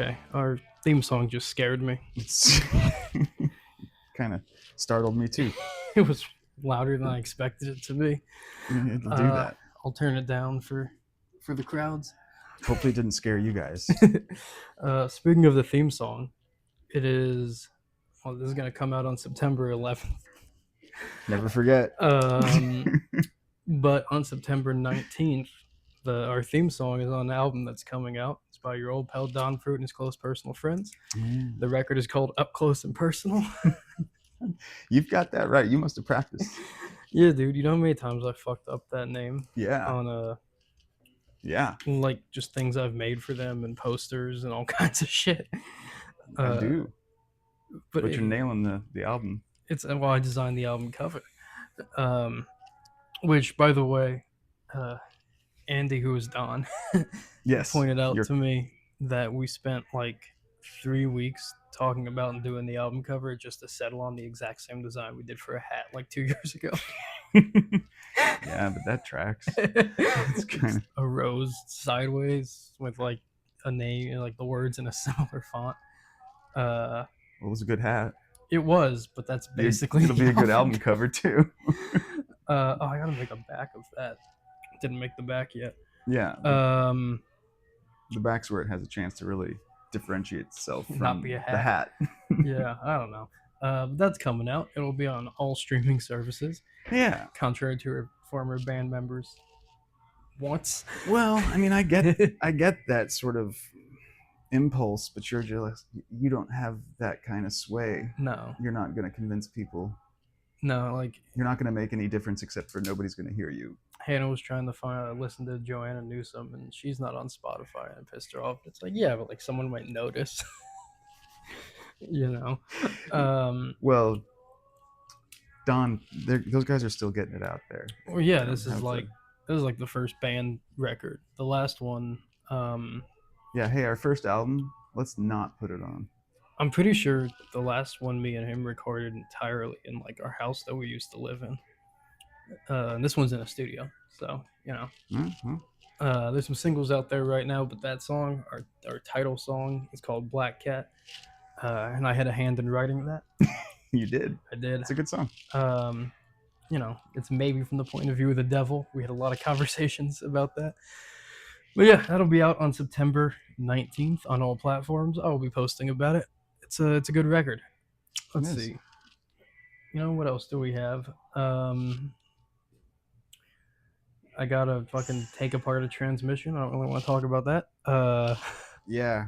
Okay, our theme song just scared me. It's kind of startled me too. It was louder than I expected it to be. It'll do that. I'll turn it down for the crowds. Hopefully it didn't scare you guys. Speaking of the theme song, it is. Well, this is going to come out on September 11th. Never forget. But on September 19th, our theme song is on an album that's coming out. It's by your old pal Don Fruit and his close personal friends. The record is called Up Close and Personal. You've got that right. You must have practiced. Yeah, dude. You know how many times I fucked up that name? Yeah. On yeah. Like just things I've made for them and posters and all kinds of shit. I do. But you're nailing the album. I designed the album cover. Which, by the way, Andy, who is Don, yes, pointed out to me that we spent like 3 weeks talking about and doing the album cover just to settle on the exact same design we did for a hat like 2 years ago. Yeah, but that tracks. It's kind of a rose sideways with like a name, like the words in a similar font. It was a good hat. It was, but that's basically it'll be a good album cover too. I gotta make a back of that. Didn't make the back yet. Yeah. The back's where it has a chance to really differentiate itself from not be a hat. The hat. Yeah, I don't know. That's coming out. It'll be on all streaming services. Yeah. Contrary to her former band members wants. Well, I mean, I get that sort of impulse, but you don't have that kind of sway. No. You're not going to convince people. No, like you're not going to make any difference except for nobody's going to hear you. Hannah was trying to listen to Joanna Newsom, and she's not on Spotify, and it pissed her off. It's like, yeah, but like someone might notice. You know. Well, Don, those guys are still getting it out there. Well, yeah, this is like the first band record. The last one. Yeah, hey, our first album. Let's not put it on. I'm pretty sure the last one me and him recorded entirely in like our house that we used to live in. And this one's in a studio, so you know. Mm-hmm. There's some singles out there right now, but that song, our title song, is called Black Cat, and I had a hand in writing that. You did. I did. It's a good song. You know, it's maybe from the point of view of the devil. We had a lot of conversations about that. But yeah, that'll be out on September 19th on all platforms. I will be posting about it. It's a good record. Let's see. You know, what else do we have? I gotta fucking take apart a transmission. I don't really want to talk about that. Yeah.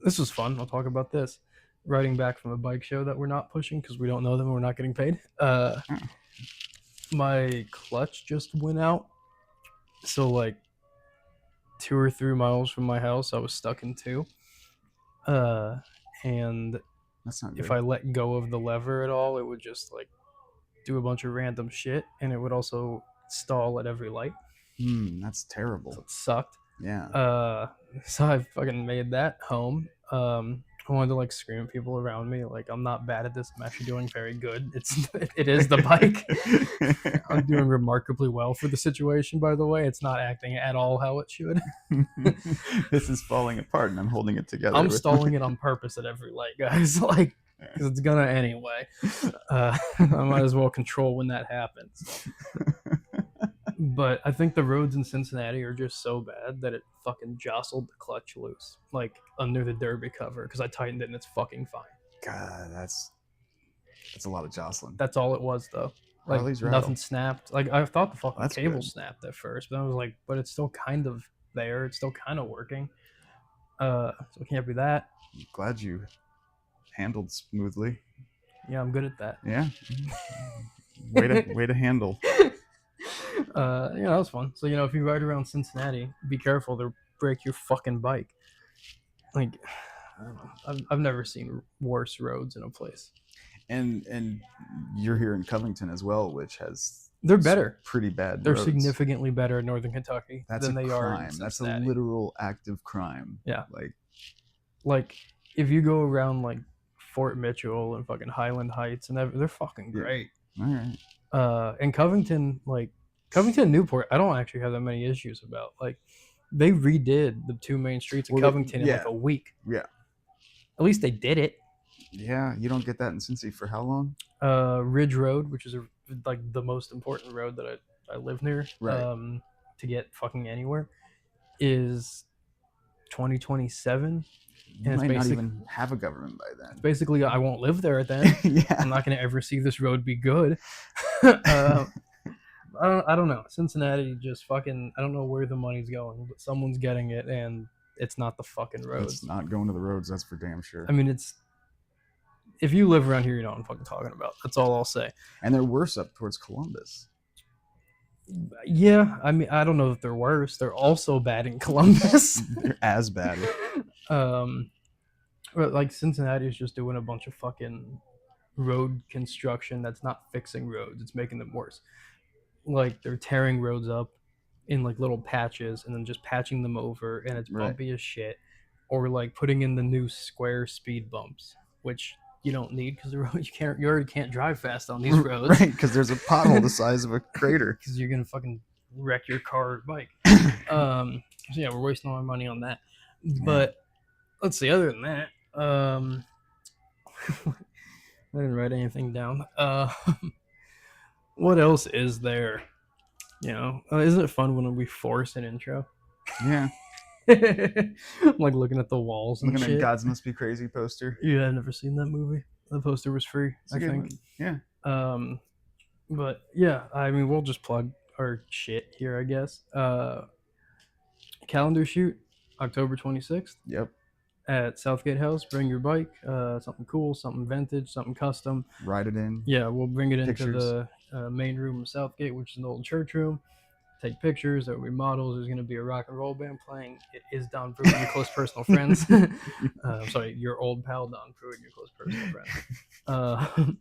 This was fun. I'll talk about this. Riding back from a bike show that we're not pushing because we don't know them and we're not getting paid. My clutch just went out. So like 2 or 3 miles from my house, I was stuck in 2. And that's not good. If I let go of the lever at all, it would just like do a bunch of random shit, and it would also stall at every light. That's terrible. So it sucked. Yeah. So I fucking made that home. I wanted to like scream at people around me, like, I'm not bad at this. I'm actually doing very good. It is the bike. I'm doing remarkably well for the situation, by the way. It's not acting at all how it should. This is falling apart, and I'm holding it together. I'm stalling it on purpose at every light, guys. Like, because it's gonna anyway. I might as well control when that happens. But I think the roads in Cincinnati are just so bad that it fucking jostled the clutch loose, like under the derby cover, because I tightened it and it's fucking fine. God, that's a lot of jostling. That's all it was, though. Like, nothing snapped. Like, I thought the fucking cable snapped at first, but I was like, but it's still kind of there. It's still kind of working. So it can't be that. I'm glad you handled smoothly. Yeah, I'm good at that. Yeah. Way to handle. That was fun. So, if you ride around Cincinnati, be careful to break your fucking bike. Like, I don't know. I've never seen worse roads in a place. And you're here in Covington as well, which has they're better. Pretty bad. They're roads. Significantly better in Northern Kentucky than they are in Cincinnati. That's a literal active crime. Yeah. Like if you go around like Fort Mitchell and fucking Highland Heights and they're fucking great. All right. And Covington and Newport, I don't actually have that many issues about. Like, They redid the 2 main streets of Well, Covington in like yeah. a week. Yeah. At least they did it. Yeah, you don't get that in Cincy for how long? Ridge Road, which is like the most important road that I live near, Right. to get fucking anywhere, is 2027. You And might not even have a government by then. Basically, I won't live there then. Yeah. I'm not going to ever see this road be good. I don't know. Cincinnati just fucking, I don't know where the money's going, but someone's getting it, and it's not the fucking roads. It's not going to the roads, that's for damn sure. I mean, if you live around here, you know what I'm fucking talking about. That's all I'll say. And they're worse up towards Columbus. Yeah, I mean, I don't know if they're worse. They're also bad in Columbus. They're as bad. But like Cincinnati is just doing a bunch of fucking road construction that's not fixing roads. It's making them worse. Like they're tearing roads up in like little patches and then just patching them over, and it's bumpy as shit. Or like putting in the new square speed bumps, which you don't need because the road you already can't drive fast on these roads. Right, because there's a pothole the size of a crater. Because you're gonna fucking wreck your car or bike. So yeah, we're wasting all our money on that. But let's see. Other than that, I didn't write anything down. What else is there? You know, isn't it fun when we force an intro? Yeah. I'm like looking at the walls and looking shit. at Gods Must Be Crazy poster. Yeah, I've never seen that movie. The poster was free, I think. Yeah. But yeah, I mean, we'll just plug our shit here, I guess. Calendar shoot, October 26th. Yep. At Southgate House. Bring your bike, something cool, something vintage, something custom. Ride it in. Yeah, we'll bring it Pictures. into the main room of Southgate, which is an old church room. Take pictures. There will be models. There's going to be a rock and roll band playing. It is Don Pruitt and your close personal friends. Sorry, your old pal Don Pruitt and your close personal friends.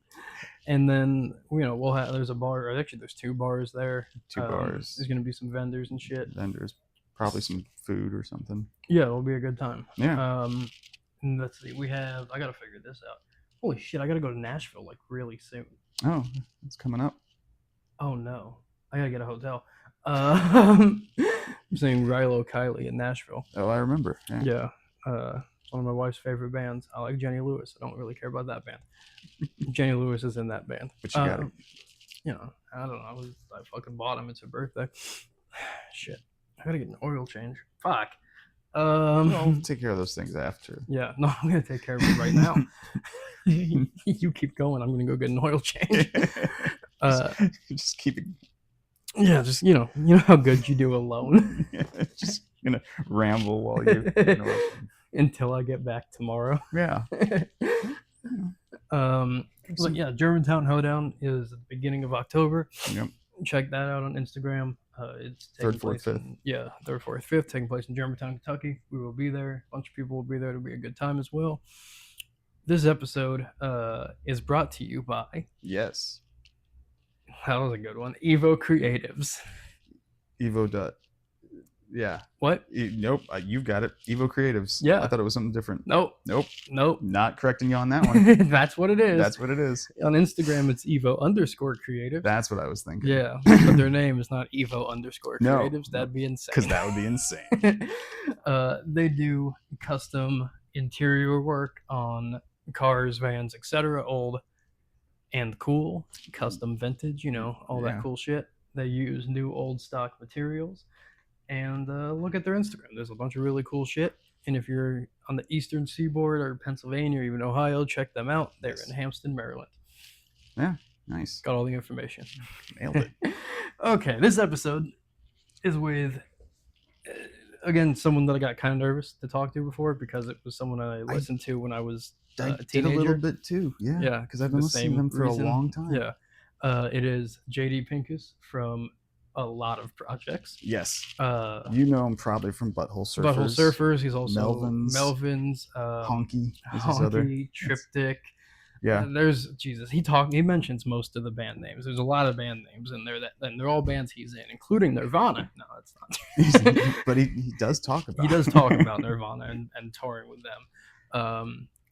And then we'll have. There's a bar. Or actually, there's 2 bars there. 2 bars. There's going to be some vendors and shit. Probably some food or something. Yeah, it'll be a good time. Yeah. And let's see. We have. I gotta figure this out. Holy shit! I gotta go to Nashville like really soon. Oh, it's coming up. Oh no! I gotta get a hotel. I'm saying Rilo Kiley in Nashville. Oh, I remember. Yeah. One of my wife's favorite bands. I like Jenny Lewis. I don't really care about that band. Jenny Lewis is in that band. But you got it. I don't know. I fucking bought him. It's her birthday. Shit. I gotta get an oil change. Fuck. I'll take care of those things after. Yeah. No, I'm gonna take care of it right now. You keep going. I'm gonna go get an oil change. Just keep it. Yeah, just you know how good you do alone. Just gonna ramble while you until I get back tomorrow. Yeah. But yeah, Germantown Hoedown is at the beginning of October. Yep. Check that out on Instagram. It's taking 3rd, 4th, 5th. 3rd, 4th, 5th, taking place in Germantown, Kentucky. We will be there. A bunch of people will be there. It'll be a good time as well. This episode is brought to you by. Yes. That was a good one. Evo Creatives. Evo. Yeah. What? Nope. You've got it. Evo Creatives. Yeah. I thought it was something different. Nope. Not correcting you on that one. That's what it is. That's what it is. On Instagram, it's Evo_Creatives. That's what I was thinking. Yeah. But their name is not Evo_Creatives. No. That'd be insane. Because that would be insane. They do custom interior work on cars, vans, etc. Old and cool. Custom vintage, all that cool shit. They use new old stock materials. And look at their Instagram. There's a bunch of really cool shit. And if you're on the eastern seaboard or Pennsylvania or even Ohio, check them out. They're in Hampton, Maryland. Yeah, nice. Got all the information. Nailed it. Okay, this episode is with, again, someone that I got kind of nervous to talk to before because it was someone I listened to when I was a teenager. Did a little bit too. Yeah, because I've been listening to them for a long time. Yeah. It is JD Pinkus from a lot of projects. Yes. You know him probably from Butthole Surfers. Butthole Surfers. He's also Melvins. Honky. Honky. Triptych. Yeah. There's Jesus. He mentions most of the band names. There's a lot of band names in there and they're all bands he's in, including Nirvana. No, that's not true. But he does talk about. He does talk about Nirvana and touring with them.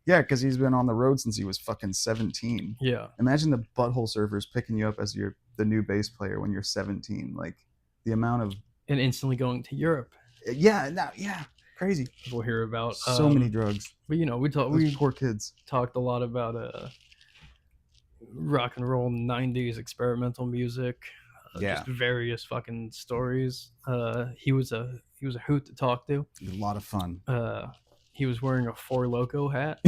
Yeah, because he's been on the road since he was fucking 17. Yeah. Imagine the Butthole Surfers picking you up as the new bass player when you're 17. Like the amount of. And instantly going to Europe. Yeah, crazy. People hear about So many drugs. But you know, we Those poor kids. talked a lot about rock and roll 90s experimental music, just various fucking stories. He was a hoot to talk to. A lot of fun. He was wearing a Four Loko hat.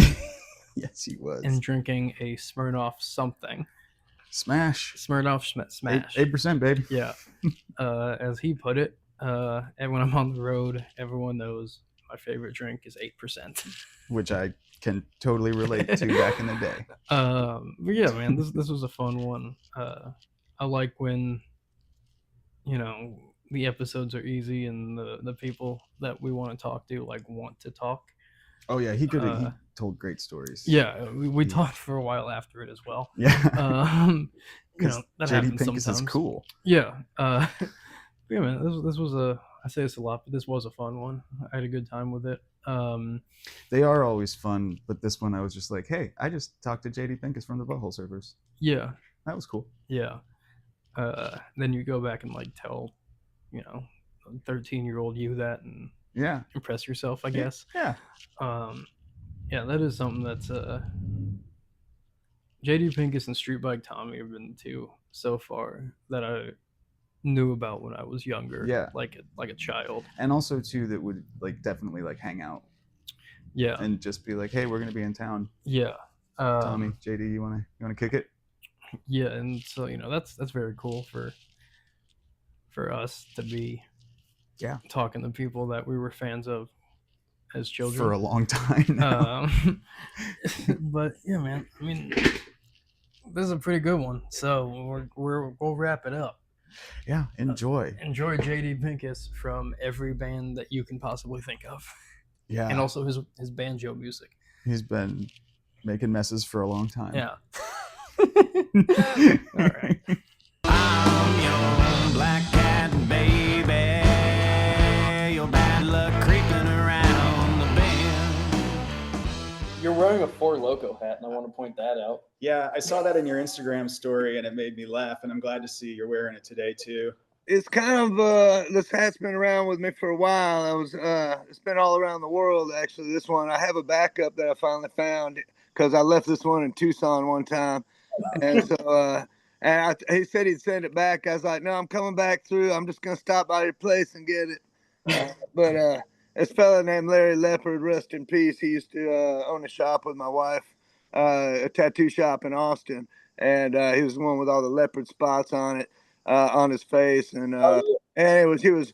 Yes, he was. And drinking a Smirnoff something. Smirnoff Smash. 8%, baby. Yeah. As he put it, and when I'm on the road, everyone knows my favorite drink is 8%. Which I can totally relate to back in the day. But yeah, man, this was a fun one. I like when, you know, the episodes are easy and the people that we want to talk to want to talk. Oh yeah, he told great stories. Yeah, we talked for a while after it as well. Yeah. You know, that JD happens Pinkus sometimes. is cool. Yeah. Yeah, man, this was I say this a lot, but this was a fun one. I had a good time with it. They are always fun, but this one I was just like, hey, I just talked to JD Pinkus from the Butthole Surfers. Yeah. That was cool. Yeah. Then you go back and tell, you know, 13-year-old you that and impress yourself, I guess. Yeah. Yeah, that is something that's JD Pinkus and Street Bike Tommy have been two so far that I knew about when I was younger. Yeah. Like a child. And also too that would definitely hang out. Yeah. And just be like, hey, we're gonna be in town. Yeah. Tommy, JD, you wanna kick it? Yeah, and so you know that's very cool for us to be talking to people that we were fans of as children for a long time now. But yeah, man, I mean, this is a pretty good one. So we'll wrap it up. Yeah, enjoy JD Pinkus from every band that you can possibly think of. Yeah, and also his banjo music. He's been making messes for a long time. Yeah. All right. I'm your black cat, baby. Your bad luck creeping around the bend. You're wearing a Four Loko hat, and I want to point that out. Yeah, I saw that in your Instagram story, and it made me laugh. And I'm glad to see you're wearing it today too. It's kind of this hat's been around with me for a while. It's been all around the world actually. This one I have a backup that I finally found because I left this one in Tucson one time, and so he said he'd send it back. I was like, no, I'm coming back through. I'm just gonna stop by your place and get it. But this fella named Larry Leopard, rest in peace. He used to own a shop with my wife, a tattoo shop in Austin, and he was the one with all the leopard spots on it. On his face, and he was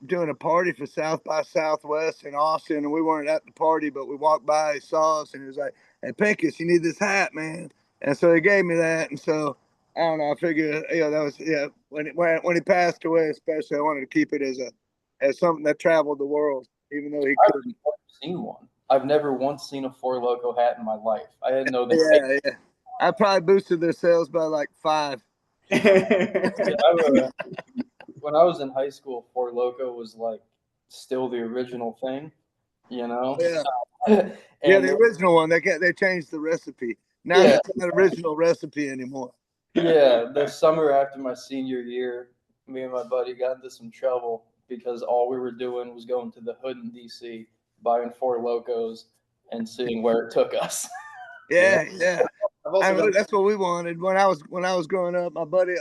doing a party for South by Southwest in Austin, and we weren't at the party, but we walked by, he saw us, and he was like, "Hey, Pinkus, you need this hat, man." And so he gave me that, and so I don't know. I figured, that was when he passed away, especially, I wanted to keep it as something that traveled the world, even though he couldn't. I've never seen one. I've never once seen a Four Loko hat in my life. I didn't know that. Yeah. I probably boosted their sales by like 5. When I was in high school, Four Loko was still the original thing, you know. Yeah, the original one. They changed the recipe. Now it's not original recipe anymore. Yeah, the summer after my senior year, me and my buddy got into some trouble because all we were doing was going to the hood in DC, buying Four Lokos, and seeing where it took us. Yeah. That's what we wanted when I was growing up. My buddy,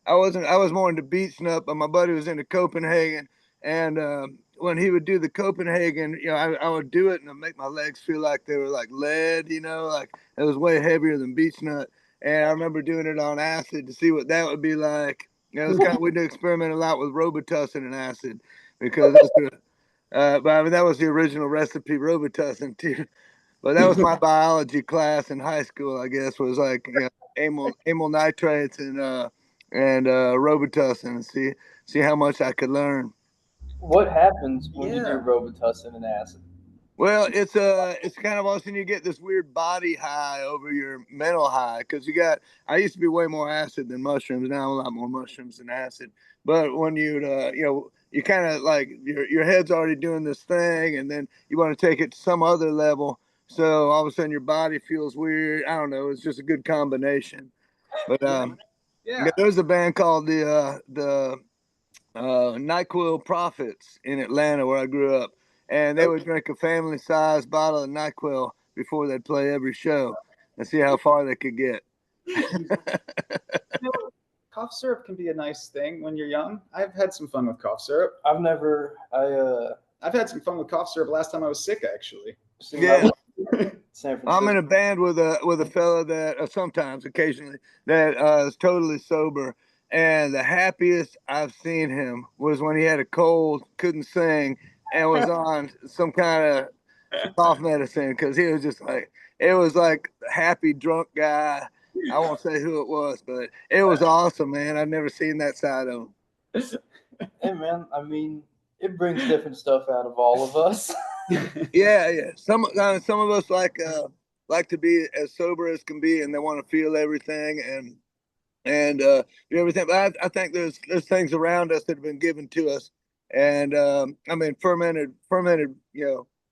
I was more into beach nut, but my buddy was into Copenhagen, and when he would do the Copenhagen, I would do it and it'd make my legs feel like they were like lead, like it was way heavier than beach nut. And I remember doing it on acid to see what that would be like. It was we did experiment a lot with Robitussin and acid because but I mean that was the original recipe, Robitussin too. But that was my biology class in high school, I guess, was amyl nitrates and Robitussin, and see how much I could learn. What happens when you do Robitussin and acid? Well, it's kind of awesome. You get this weird body high over your mental high because I used to be way more acid than mushrooms. Now I'm a lot more mushrooms than acid. But when you kind of your head's already doing this thing, and then you want to take it to some other level. So all of a sudden your body feels weird. I don't know. It's just a good combination. But there's a band called the NyQuil Profits in Atlanta, where I grew up, and they would drink a family-sized bottle of NyQuil before they'd play every show and see how far they could get. Cough syrup can be a nice thing when you're young. I've had some fun with cough syrup. I've had some fun with cough syrup last time I was sick, actually. Yeah. San Francisco. I'm in a band with a fella that sometimes, occasionally, that is totally sober, and the happiest I've seen him was when he had a cold, couldn't sing, and was on some kind of cough medicine, because he was just like, it was like a happy drunk guy. I won't say who it was, but it was awesome, man. I've never seen that side of him. Hey, man, I mean, it brings different stuff out of all of us. Yeah. Some of us like to be as sober as can be, and they want to feel everything and do everything. But I think there's things around us that have been given to us, and I mean, fermented,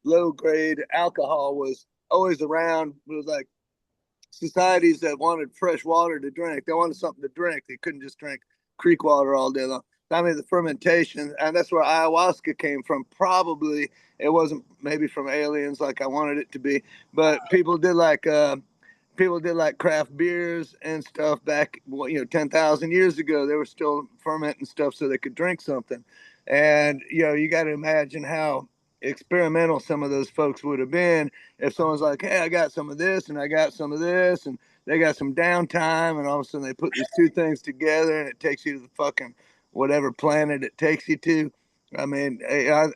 low grade alcohol was always around. It was like societies that wanted fresh water to drink. They wanted something to drink. They couldn't just drink creek water all day long. I mean, the fermentation, and that's where ayahuasca came from. Probably it wasn't maybe from aliens like I wanted it to be, but people did like craft beers and stuff back, 10,000 years ago. They were still fermenting stuff so they could drink something. And, you got to imagine how experimental some of those folks would have been if someone's like, hey, I got some of this and I got some of this, and they got some downtime, and all of a sudden they put these two things together and it takes you to the fucking whatever planet it takes you to. I mean,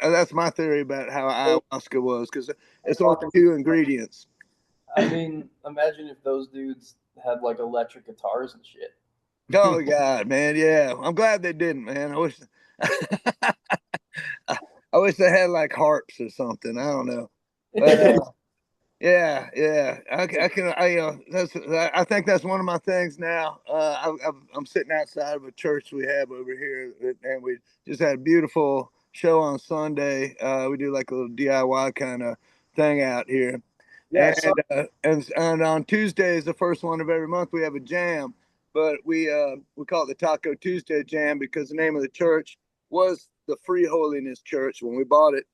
that's my theory about how ayahuasca was, because it's only two ingredients. I mean, imagine if those dudes had like electric guitars and shit. Oh God, man, yeah. I'm glad they didn't, man. I wish they had like harps or something. I don't know. But, yeah. I think that's one of my things now. I'm sitting outside of a church we have over here, and we just had a beautiful show on Sunday. We do like a little DIY kind of thing out here. Yeah. And on Tuesdays, the first one of every month, we have a jam. But we call it the Taco Tuesday Jam because the name of the church was the Free Holiness Church when we bought it,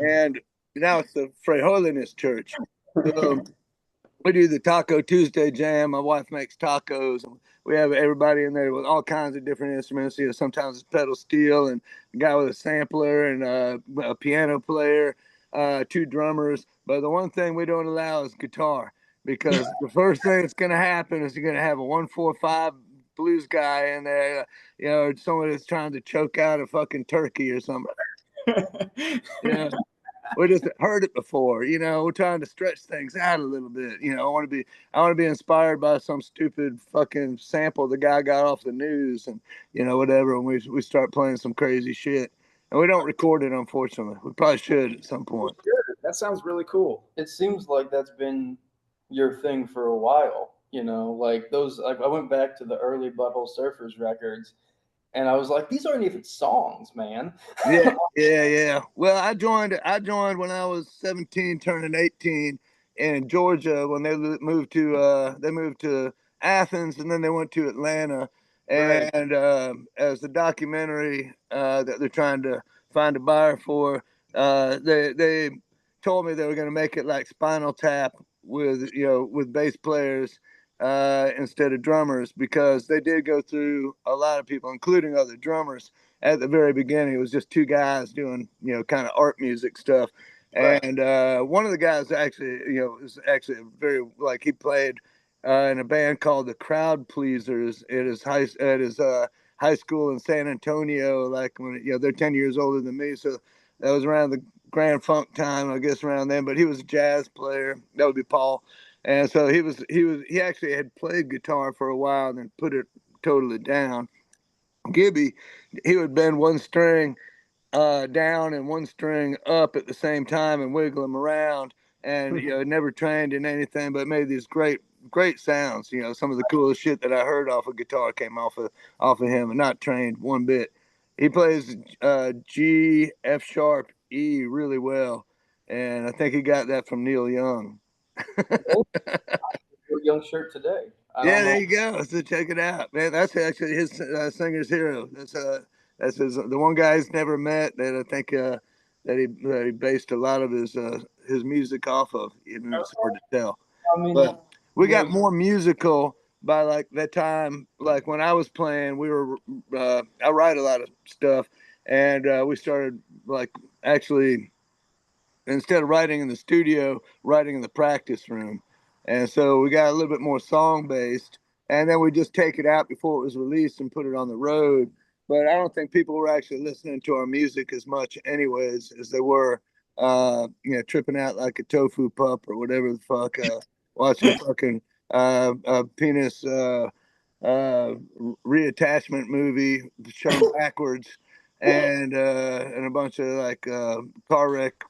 and now it's the Free Holiness Church. So we do the Taco Tuesday Jam. My wife makes tacos, and we have everybody in there with all kinds of different instruments. Sometimes it's pedal steel, and a guy with a sampler, and a piano player, two drummers. But the one thing we don't allow is guitar, because the first thing that's going to happen is you're going to have a 1-4-5 blues guy in there, someone that's trying to choke out a fucking turkey or something. We just heard it before, we're trying to stretch things out a little bit. I want to be inspired by some stupid fucking sample the guy got off the news, and whatever, and we start playing some crazy shit. And we don't record it, unfortunately. We probably should at some point. That sounds really cool. It seems like that's been your thing for a while. Like those, like I went back to the early Butthole Surfers records, and I was like, these aren't even songs, man. Yeah. Well, I joined when I was 17, turning 18 in Georgia, when they moved to Athens, and then they went to Atlanta. And as the documentary that they're trying to find a buyer for, they told me they were going to make it like Spinal Tap with bass players instead of drummers, because they did go through a lot of people, including other drummers. At the very beginning, it was just two guys doing kind of art music stuff. Right. And one of the guys actually is actually very, like, he played in a band called the Crowd Pleasers at his high school in San Antonio, like when they're 10 years older than me, so that was around the Grand Funk time, I guess, around then. But he was a jazz player. That would be Paul. And so he actually had played guitar for a while and then put it totally down. Gibby, he would bend one string down and one string up at the same time and wiggle them around, and never trained in anything, but made these great sounds. Some of the coolest shit that I heard off of guitar came off of him, and not trained one bit. He plays G, F sharp, E really well, and I think he got that from Neil Young. Your Young shirt today. Yeah, there you go. So check it out, man. That's actually his singer's hero. That's That's the one guy he's never met that I think that he based a lot of his music off of. Even it's hard to tell. I mean, But we got there's- more musical by like that time. Like when I was playing, we were I write a lot of stuff, and we started like actually instead of writing in the studio, writing in the practice room, and so we got a little bit more song based, and then we just take it out before it was released and put it on the road. But I don't think people were actually listening to our music as much, anyways, as they were, tripping out like a tofu pup or whatever the fuck, watching fucking penis reattachment movie shown backwards, and a bunch of like car wreck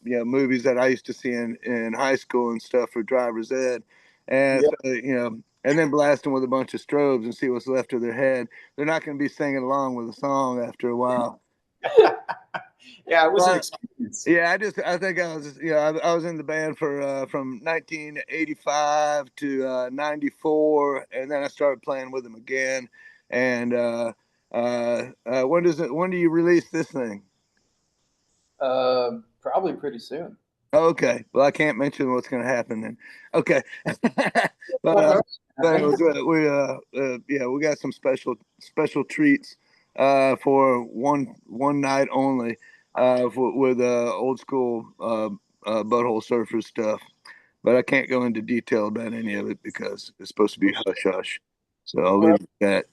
movies that I used to see in high school and stuff for driver's ed, and so, and then blast them with a bunch of strobes and see what's left of their head. They're not going to be singing along with the song after a while. Yeah, it was an But- experience. Yeah, I think I was, I was in the band for from 1985 to 94, and then I started playing with them again. And when do you release this thing? probably pretty soon. Okay, well I can't mention what's going to happen then. Okay, but it was, we got some special treats for one night only with old school Butthole Surfers stuff. But I can't go into detail about any of it because it's supposed to be hush hush. So I'll leave it at that.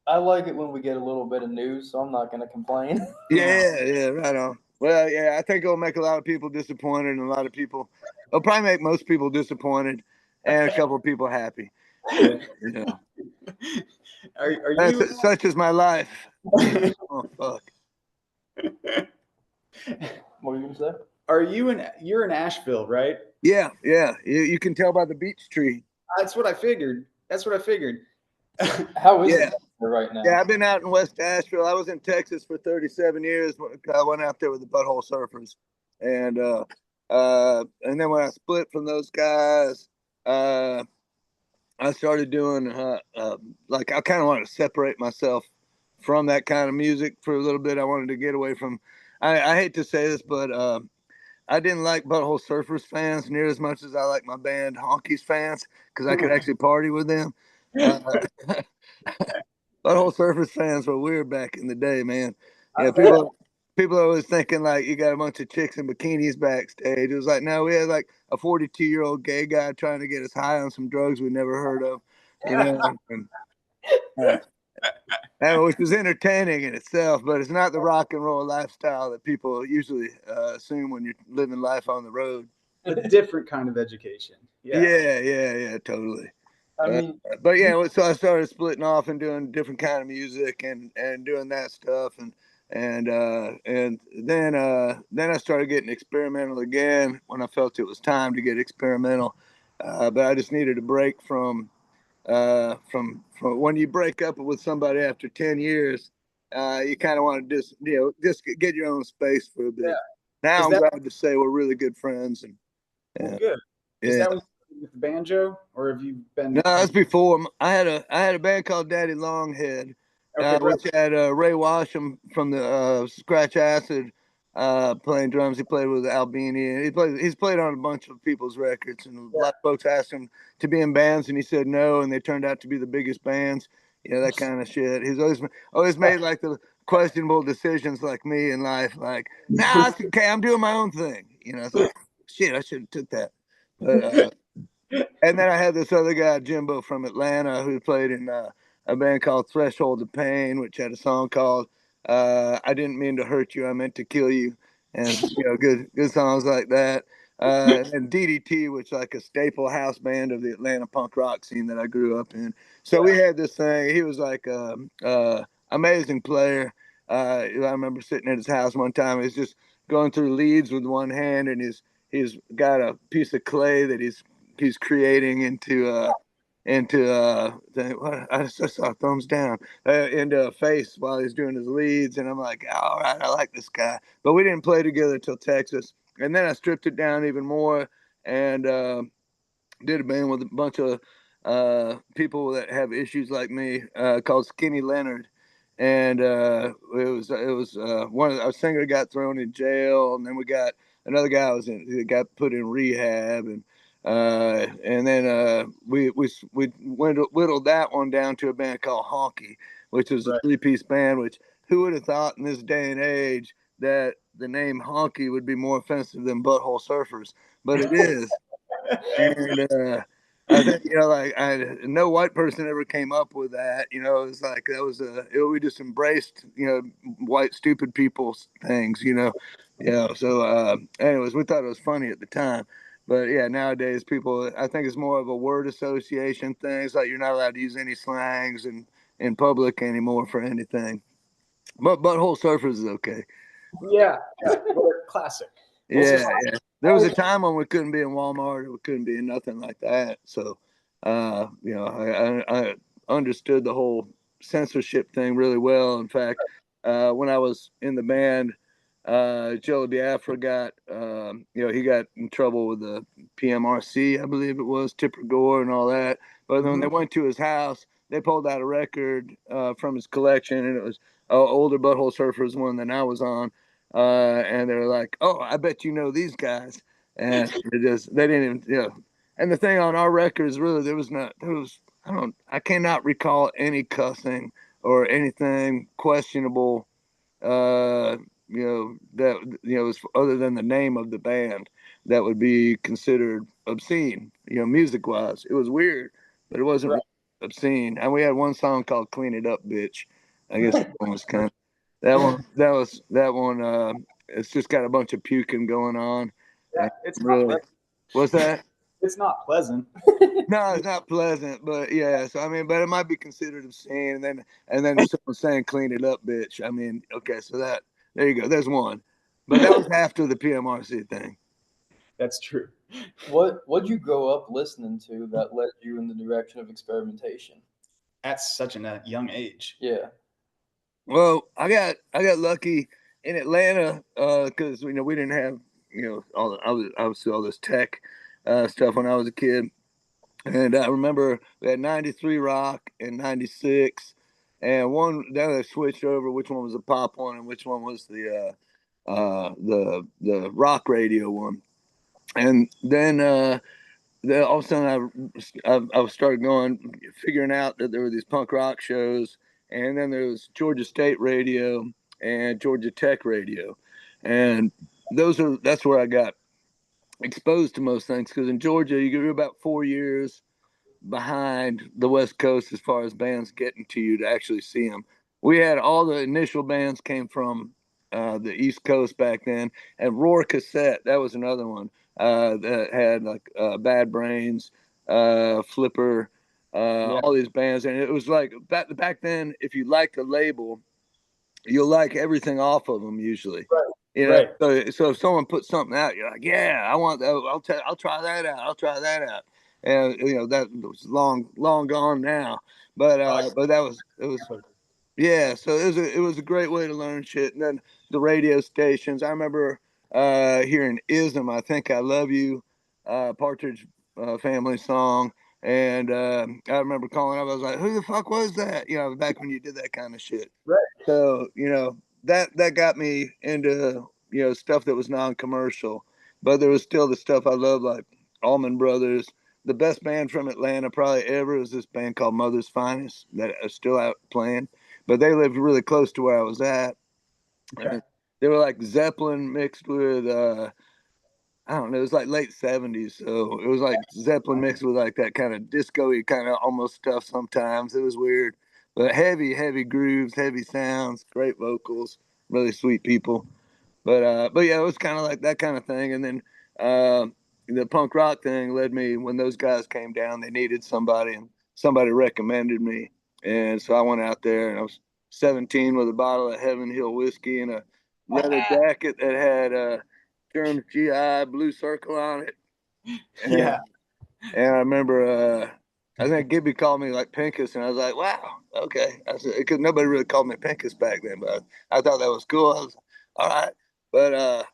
I like it when we get a little bit of news, so I'm not going to complain. Yeah, right on. Well, yeah, I think it'll make a lot of people disappointed, and a lot of people, it'll probably make most people disappointed, and a couple of people happy. You know. Are That's you? such is my life. Oh fuck. What were you going to say? Are you in? You're in Asheville, right? Yeah. You can tell by the beech tree. That's what I figured. How is Yeah. it right now? Yeah, I've been out in West Asheville. I was in Texas for 37 years. I went out there with the Butthole Surfers, and then when I split from those guys, I started doing like I kind of wanted to separate myself from that kind of music for a little bit. I wanted to get away from. I hate to say this, but I didn't like Butthole Surfers fans near as much as I like my band Honky's fans because I could actually party with them. Butthole Surfers fans were weird back in the day, man. Yeah, people are always thinking like you got a bunch of chicks in bikinis backstage. It was like, no, we had like a 42-year-old gay guy trying to get us high on some drugs we never heard of, and which was entertaining in itself, but it's not the rock and roll lifestyle that people usually assume when you're living life on the road. A different kind of education. Yeah, totally. I mean, But yeah, so I started splitting off and doing different kind of music and doing that stuff, and then I started getting experimental again when I felt it was time to get experimental. But I just needed a break from when you break up with somebody after 10 years, you kind of want to just get your own space for a bit. Yeah. Now Is I'm that- glad to say we're really good friends, and Well, good. Is that with the banjo, or have you been? no, that's before. I had a band called Daddy Longhead, Okay, which had Ray Washam from the Scratch Acid playing drums. He played with Albini. He's played on a bunch of people's records, and a lot of folks asked him to be in bands, and he said no, and they turned out to be the biggest bands. Yeah, that kind of shit. He's always made like the questionable decisions like me in life. Like, nah, it's okay. I'm doing my own thing. It's like, shit, I should have took that. But and then I had this other guy, Jimbo from Atlanta, who played in a band called Threshold of Pain, which had a song called "I Didn't Mean to Hurt You, I Meant to Kill You," and good songs like that. And DDT, which is like a staple house band of the Atlanta punk rock scene that I grew up in. So we had this thing. He was like amazing player. I remember sitting at his house one time. He's just going through leads with one hand, and he's got a piece of clay that he's creating into I just saw thumbs down into a face while he's doing his leads, and I'm like, all right, I like this guy. But we didn't play together till Texas, and then I stripped it down even more and did a band with a bunch of people that have issues like me called Skinny Leonard, and it was one of our singer got thrown in jail, and then we got another guy that got put in rehab, and then we whittled that one down to a band called Honky, which was a three-piece band. Which who would have thought in this day and age that the name Honky would be more offensive than Butthole Surfers, but it is. And I think no white person ever came up with that. It's like that was we just embraced white stupid people's things. So anyways, we thought it was funny at the time. But yeah, nowadays people, I think it's more of a word association thing. It's like you're not allowed to use any slangs in public anymore for anything. But Butthole Surfers is okay. Yeah, classic. Yeah. There was a time when we couldn't be in Walmart, we couldn't be in nothing like that. So, I understood the whole censorship thing really well. In fact, when I was in the band, Joe Biafra he got in trouble with the PMRC, I believe it was, Tipper Gore and all that. But when they went to his house, they pulled out a record from his collection, and it was older Butthole Surfers one than I was on. And they were like, "Oh, I bet you know these guys," and they didn't even. And the thing on our records, really, I cannot recall any cussing or anything questionable. Other than the name of the band, that would be considered obscene. Music wise, it was weird, but it wasn't obscene. And we had one song called "Clean It Up, Bitch." I guess that one was kind of. That one. It's just got a bunch of puking going on. Yeah, it's really. What's that? It's not pleasant. No, it's not pleasant, but yeah. So but it might be considered obscene. And then someone saying "Clean it up, bitch." Okay. So there you go. There's one, but that was after the PMRC thing. That's true. What'd you grow up listening to that led you in the direction of experimentation? At such a young age. Yeah. Well, I got lucky in Atlanta because we didn't have obviously all this tech stuff when I was a kid, and I remember we had '93 rock and '96, and then they switched over which one was the pop one and which one was the rock radio one, and then all of a sudden I started figuring out that there were these punk rock shows. And then there was Georgia State Radio and Georgia Tech Radio, and that's where I got exposed to most things. Because in Georgia, you're about 4 years behind the West Coast as far as bands getting to you to actually see them. We had all the initial bands came from the East Coast back then, and Roar Cassette, that was another one that had like Bad Brains, Flipper. All these bands, and it was like back then. If you liked a label, you'll like everything off of them usually. Right. So if someone puts something out, you're like, yeah, I want that. I'll try that out. I'll try that out. And that was long gone now. But it was. Yeah, so it was a great way to learn shit. And then the radio stations. I remember hearing "Ism," "I Think I Love You," Partridge Family song. And I remember calling up. I was like, "Who the fuck was that?" Back when you did that kind of shit. Right. So that got me into stuff that was non-commercial, but there was still the stuff I love, like Allman Brothers. The best band from Atlanta probably ever is this band called Mother's Finest that are still out playing, but they lived really close to where I was at. Okay. They were like Zeppelin mixed with I don't know, it was like late 70s. So it was like Zeppelin mixed with like that kind of disco-y kind of almost stuff sometimes. It was weird. But heavy grooves, heavy sounds, great vocals, really sweet people. But yeah, it was kind of like that kind of thing. And then the punk rock thing led me when those guys came down, they needed somebody and somebody recommended me. And so I went out there and I was 17 with a bottle of Heaven Hill whiskey and a leather jacket that had German GI blue circle on it. And, and I remember, I think Gibby called me like Pinkus, and I was like, wow, okay. I said, because nobody really called me Pinkus back then, but I thought that was cool. I was all right. But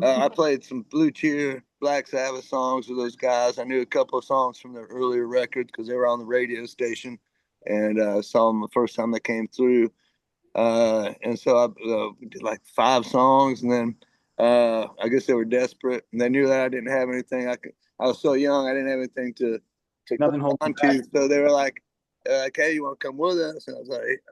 I played some Blue Cheer, Black Sabbath songs with those guys. I knew a couple of songs from their earlier records because they were on the radio station. and saw them the first time they came through. And so I did like 5 songs, and then I guess they were desperate, and they knew that I didn't have anything. I was so young, I didn't have anything to Nothing hold holding on you to. So they were like, "Okay, you want to come with us?" And I was like,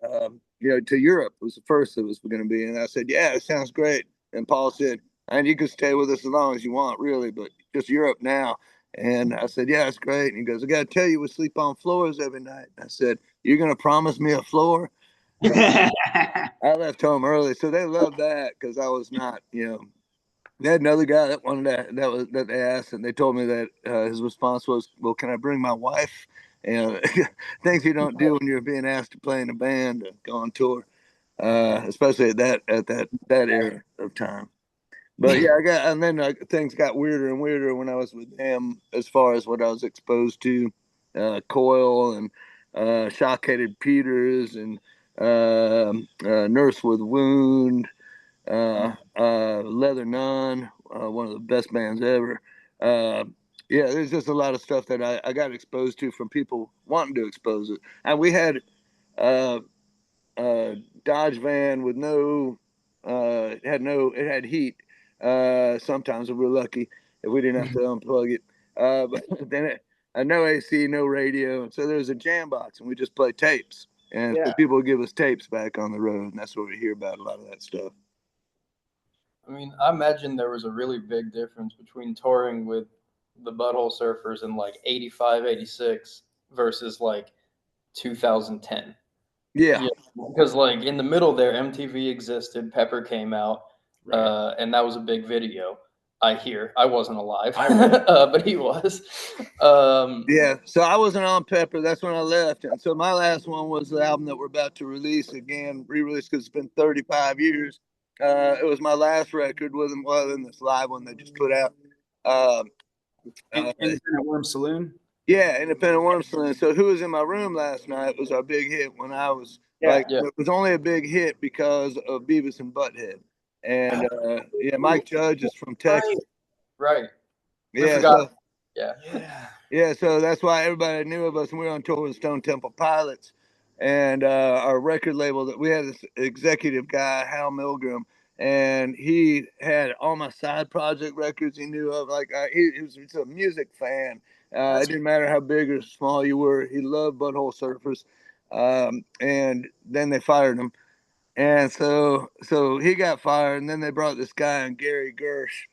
to Europe was the first it was going to be, and I said, "Yeah, it sounds great." And Paul said, "And you can stay with us as long as you want, really, but just Europe now." And I said, "Yeah, it's great." And he goes, "I got to tell you, we sleep on floors every night." And I said, "You're going to promise me a floor?" I left home early, so they loved that because I was not, They had another guy that wanted that they asked, and they told me that his response was, "Well, can I bring my wife?" And things you don't do when you're being asked to play in a band and go on tour, especially at that era of time. But yeah, and then things got weirder and weirder when I was with him, as far as what I was exposed to, Coil and Shock-Headed Peters and Nurse with Wound, Leather Nun, one of the best bands ever. Yeah, there's just a lot of stuff that I got exposed to from people wanting to expose it. And we had uh, Dodge van with it had heat. Sometimes if we're lucky, if we didn't have to unplug it. But then no AC, no radio. And so there's a jam box, and we just play tapes. And so people would give us tapes back on the road, and that's where we hear about a lot of that stuff. I mean, I imagine there was a really big difference between touring with the Butthole Surfers in like 85, 86 versus like 2010. Yeah. Because like in the middle there, MTV existed, Pepper came out, and that was a big video. I wasn't alive, but he was. Yeah, so I wasn't on Pepper. That's when I left, and so my last one was the album that we're about to release again, re-release because it's been 35 years. It was my last record with them, other than this live one they just put out. Independent Worm Saloon. Yeah, Independent Worm Saloon. So Who Was in My Room last night was our big hit when I was it was only a big hit because of Beavis and Butthead, and Mike Judge is from Texas. Right. Yeah. So, yeah. So that's why everybody knew of us, and we were on tour with Stone Temple Pilots, and our record label that we had this executive guy, Hal Milgram, and he had all my side project records he knew of. Like he was a music fan. It didn't matter how big or small you were. He loved Butthole Surfers, and then they fired him, and so he got fired, and then they brought this guy in, Gary Gersh.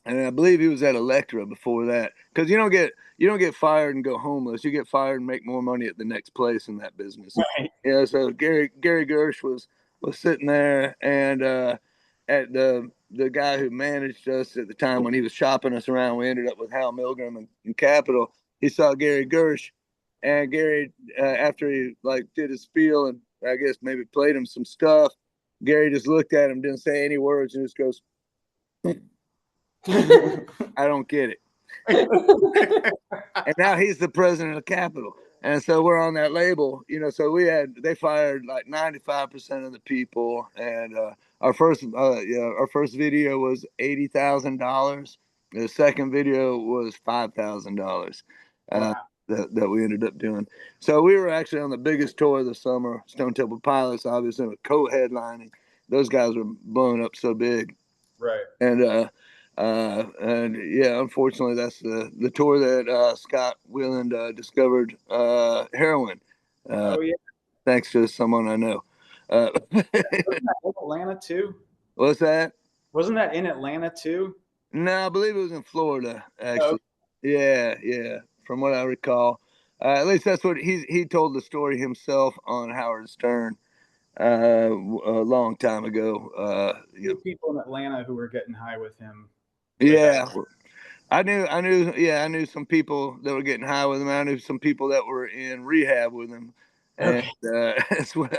And I believe he was at Elektra before that, because you don't get fired and go homeless. You get fired and make more money at the next place in that business. Right. Yeah. So Gary Gersh was sitting there, and at the guy who managed us at the time when he was shopping us around, we ended up with Hal Milgram in Capitol. He saw Gary Gersh, and Gary, after he like did his spiel and I guess maybe played him some stuff, Gary just looked at him, didn't say any words, and just goes, "I don't get it." And now he's the president of Capitol, and so we're on that label, So they fired like 95% of the people, and our first video was $80,000. The second video was $5,000. That we ended up doing. So we were actually on the biggest tour of the summer. Stone Temple Pilots, obviously, with co-headlining. Those guys were blowing up so big. Right. And yeah, unfortunately, that's the tour that Scott Weiland discovered heroin. Thanks to someone I know. Wasn't that in Atlanta too? What's that? Wasn't that in Atlanta too? No, I believe it was in Florida, actually. Yeah. From what I recall, at least that's what he told the story himself on Howard Stern a long time ago. People in Atlanta who were getting high with him. Yeah, I knew some people that were getting high with him. I knew some people that were in rehab with him, and as well.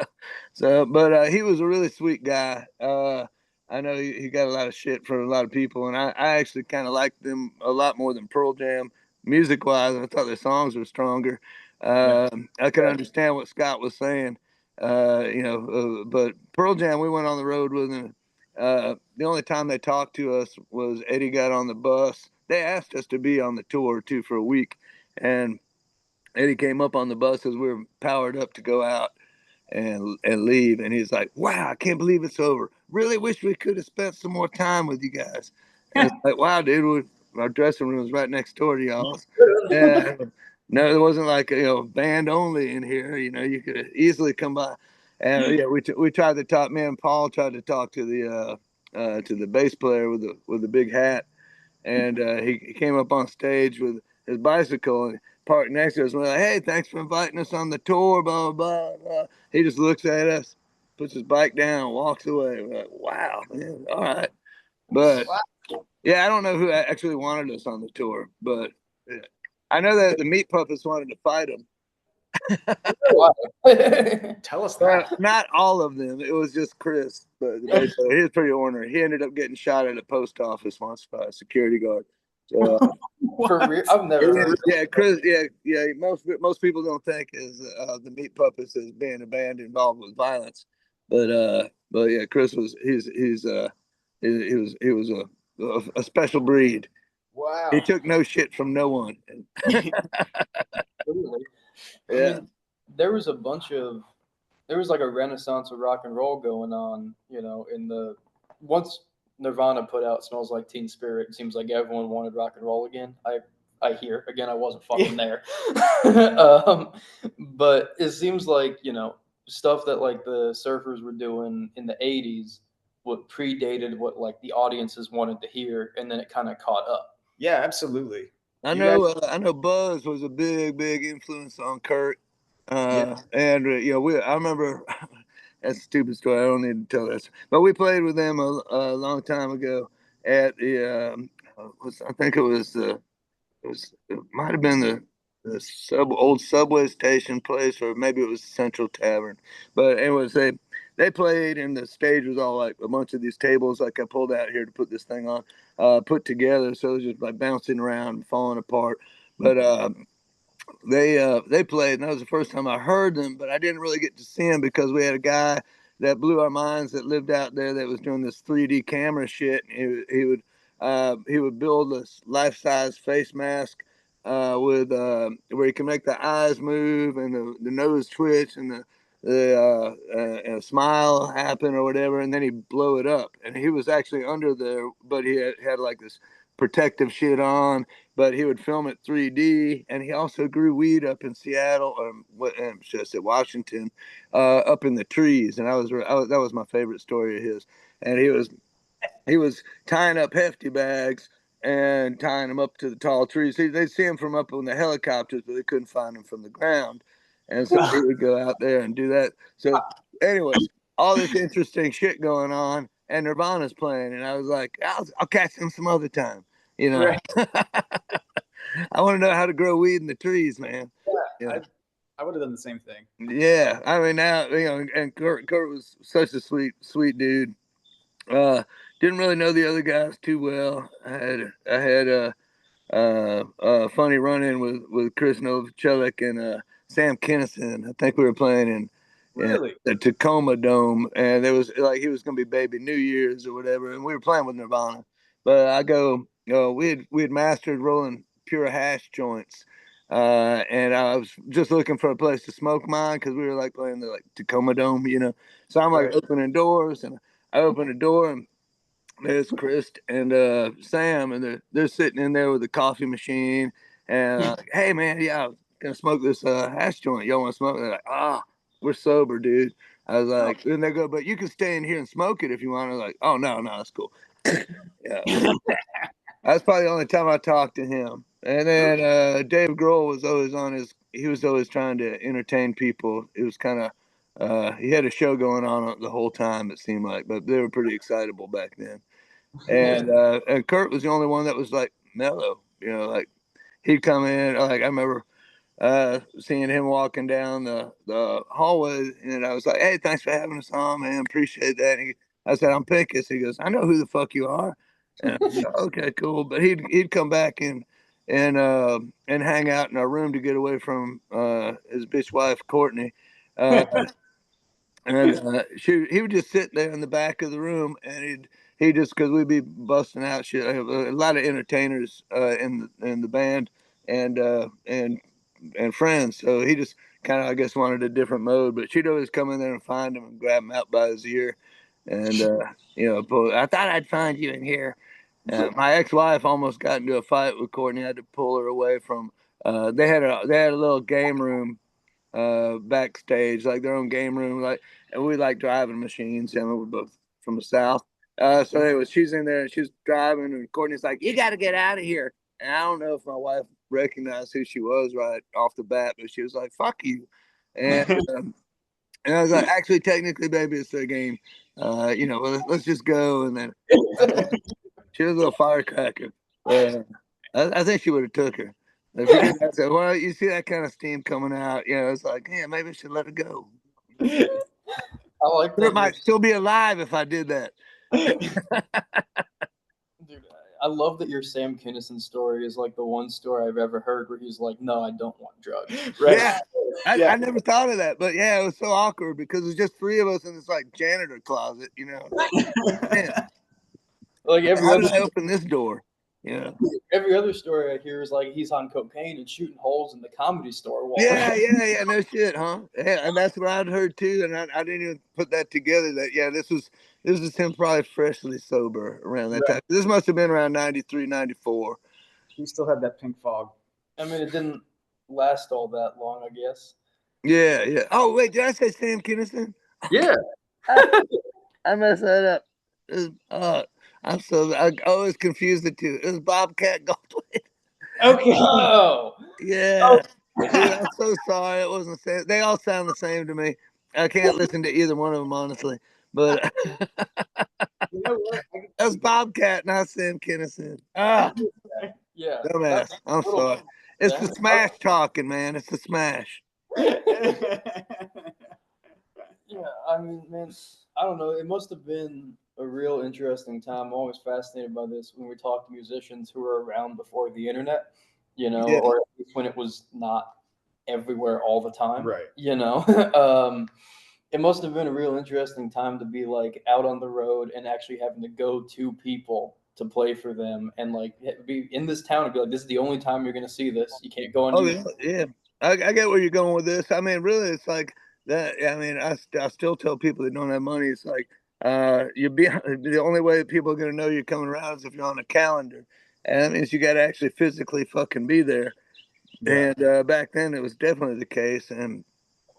So, but he was a really sweet guy. I know he got a lot of shit from a lot of people, and I actually kind of liked them a lot more than Pearl Jam, music wise. I thought their songs were stronger. I could understand what Scott was saying, but Pearl Jam, we went on the road with him. The only time they talked to us was Eddie got on the bus. They asked us to be on the tour too for a week, and Eddie came up on the bus as we were powered up to go out and leave, and he's like, "Wow, I can't believe it's over. Really wish we could have spent some more time with you guys." And it's like, "Wow, dude, our dressing room is right next door to y'all's." Yeah, no, it wasn't like band only in here. You could easily come by. And yeah, we tried to talk. Me and Paul tried to talk to the bass player with the big hat, and he came up on stage with his bicycle and parked next to us. We're like, "Hey, thanks for inviting us on the tour." Blah blah blah. He just looks at us, puts his bike down, walks away. We're like, "Wow, man, all right." But yeah, I don't know who actually wanted us on the tour, but I know that the Meat Puppets wanted to fight him. Tell us that. Not all of them. It was just Chris, but the bass player, he was pretty ornery. He ended up getting shot at a post office once by a security guard. So, For real? I've never heard. yeah, Chris. Yeah. Most people don't think is the Meat Puppets as being a band involved with violence, but yeah, Chris was he was a special breed. Wow. He took no shit from no one. Really? Yeah. I mean, there was like a renaissance of rock and roll going on, once Nirvana put out Smells Like Teen Spirit, it seems like everyone wanted rock and roll again. I hear. Again, I wasn't fucking there. But it seems like, stuff that like the Surfers were doing in the 80s what predated what like the audiences wanted to hear, and then it kind of caught up. Yeah, absolutely. I know Buzz was a big influence on Kurt. And I remember that's a stupid story. I don't need to tell this, but we played with them a long time ago at the I think it might have been the old subway station place, or maybe it was Central Tavern. But anyways, they played, and the stage was all like a bunch of these tables like I pulled out here to put this thing on, put together, so it was just like bouncing around and falling apart. But they played, and that was the first time I heard them, but I didn't really get to see them because we had a guy that blew our minds that lived out there that was doing this 3D camera shit. And he would build this life-size face mask with where he can make the eyes move and the nose twitch and the smile happen or whatever, and then he'd blow it up. And he was actually under there, but he had like this protective shit on, but he would film it 3D. And he also grew weed up in Seattle, should I say Washington, up in the trees. And that was my favorite story of his. And he was tying up hefty bags and tying them up to the tall trees. They'd see him from up on the helicopters, but they couldn't find him from the ground. And so he would go out there and do that. So anyways, all this interesting shit going on, and Nirvana's playing, and I was like, I'll catch them some other time, Right. I want to know how to grow weed in the trees, man. Yeah. I would have done the same thing. Yeah, I mean now and Kurt was such a sweet dude. Didn't really know the other guys too well. I had a funny run-in with Chris Novoselic and Sam Kinison. I think we were playing in the Tacoma Dome, and there was like he was gonna be Baby New Year's or whatever, and we were playing with Nirvana. But I go, we had mastered rolling pure hash joints. And I was just looking for a place to smoke mine because we were like playing the like Tacoma Dome, So I'm like opening doors, and I open a door, and there's Chris and Sam, and they're sitting in there with a coffee machine, and like, hey man, yeah, I'm gonna smoke this hash joint. Y'all want to smoke? They're like, we're sober, dude. I was like, and they go, but you can stay in here and smoke it if you want. I was like, oh no, that's cool. Yeah, that's probably the only time I talked to him. And then Dave Grohl was always he was always trying to entertain people. It was kind of, he had a show going on the whole time, it seemed like, but they were pretty excitable back then. And Kurt was the only one that was like mellow, like he'd come in, like I remember seeing him walking down the hallway, and I was like, hey, thanks for having us on, man, appreciate that. And I said, I'm Pinkus. He goes, I know who the fuck you are. And I said, okay, cool. But he'd come back and hang out in our room to get away from his bitch wife Courtney. And he would just sit there in the back of the room, and he just, because we'd be busting out shit. I have a lot of entertainers in the band, and and friends. So he just kind of, I guess, wanted a different mode. But she'd always come in there and find him and grab him out by his ear, and I thought I'd find you in here. My ex-wife almost got into a fight with Courtney. I had to pull her away from. They had a little game room backstage, like their own game room, like, and we like driving machines. And we're both from the South. So anyway, she's in there and she's driving, and Courtney's like, "You got to get out of here." And I don't know if my wife recognized who she was right off the bat, but she was like, "Fuck you," and and I was like, "Actually, technically, baby, it's their game. Let's just go." And then she was a little firecracker. I think she would have took her. If you did, I said, "Well, you see that kind of steam coming out, it's like, yeah, maybe I should let it go." I like But it that. might still be alive if I did that. Dude, I love that your Sam Kinison story is like the one story I've ever heard where he's like, "No, I don't want drugs." Right. Yeah. I never thought of that, but yeah, it was so awkward because it's just three of us in this like janitor closet, Man, Like every how other, did I open this door? every other story I hear is like he's on cocaine and shooting holes in the Comedy Store wall. Yeah, no shit, huh? Yeah, and that's what I'd heard too, and I didn't even put that together. That this was him probably freshly sober around that time. This must have been around 93, 94. He still had that pink fog. I mean, it didn't last all that long, I guess. Yeah. Oh wait, did I say Sam Kinison? Yeah. I messed that up. I always confused the two. It was Bobcat Goldthwait. Okay. Oh. Yeah. Dude, I'm so sorry. It wasn't Sam. They all sound the same to me. I can't listen to either one of them, honestly. But You know what? that was Bobcat, not Sam Kinison. Yeah. Dumbass. I'm sorry. It's the Smash talking, man. It's the Smash. Yeah, I mean, man, I don't know. It must have been a real interesting time. I'm always fascinated by this when we talk to musicians who were around before the internet, Yeah. or at least when it was not everywhere all the time. Right. It must have been a real interesting time to be like out on the road and actually having to go to people to play for them and like be in this town and be like, "This is the only time you're gonna see this. You can't go on." Oh yeah. I get where you're going with this. I mean, really, it's like that. I mean, I still tell people that don't have money. It's like the only way that people are gonna know you're coming around is if you're on a calendar, and that means you got to actually physically fucking be there. Yeah. And back then, it was definitely the case. And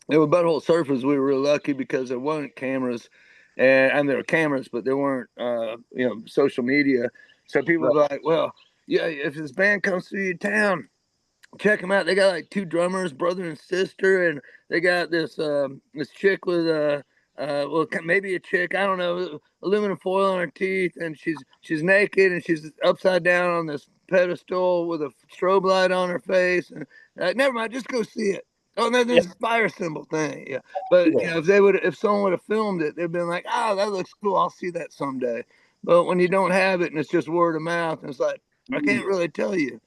they were Butthole Surfers. We were real lucky because there weren't cameras, and there were cameras, but there weren't social media. So people were like, well, yeah, if this band comes through your town, check them out. They got like two drummers, brother and sister, and they got this chick with maybe a chick, I don't know, aluminum foil on her teeth, and she's naked and she's upside down on this pedestal with a strobe light on her face. And never mind, just go see it. Oh, no, there's a fire symbol thing. Yeah, but if someone would have filmed it, they'd been like, "Oh, that looks cool. I'll see that someday." But when you don't have it and it's just word of mouth, and it's like, I can't really tell you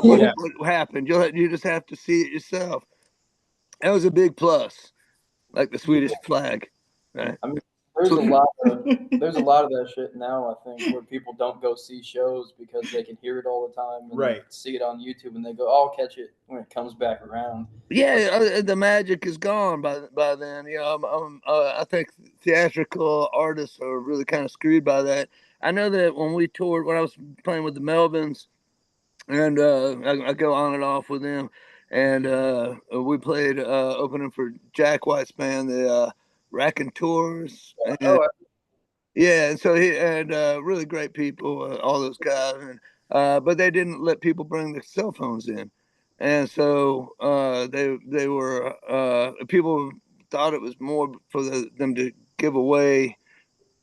what happened. You just have to see it yourself. That was a big plus, like the Swedish flag, right? I mean, there's a lot of that shit now, I think, where people don't go see shows because they can hear it all the time and they see it on YouTube and they go, "I'll catch it when it comes back around." Yeah, the magic is gone by then. I think theatrical artists are really kind of screwed by that. I know that when we toured, when I was playing with the Melvins, and I go on and off with them, and we played opening for Jack White's band, the Raconteurs. And so really great people, all those guys, and but they didn't let people bring their cell phones in, and so they were people thought it was more for them to give away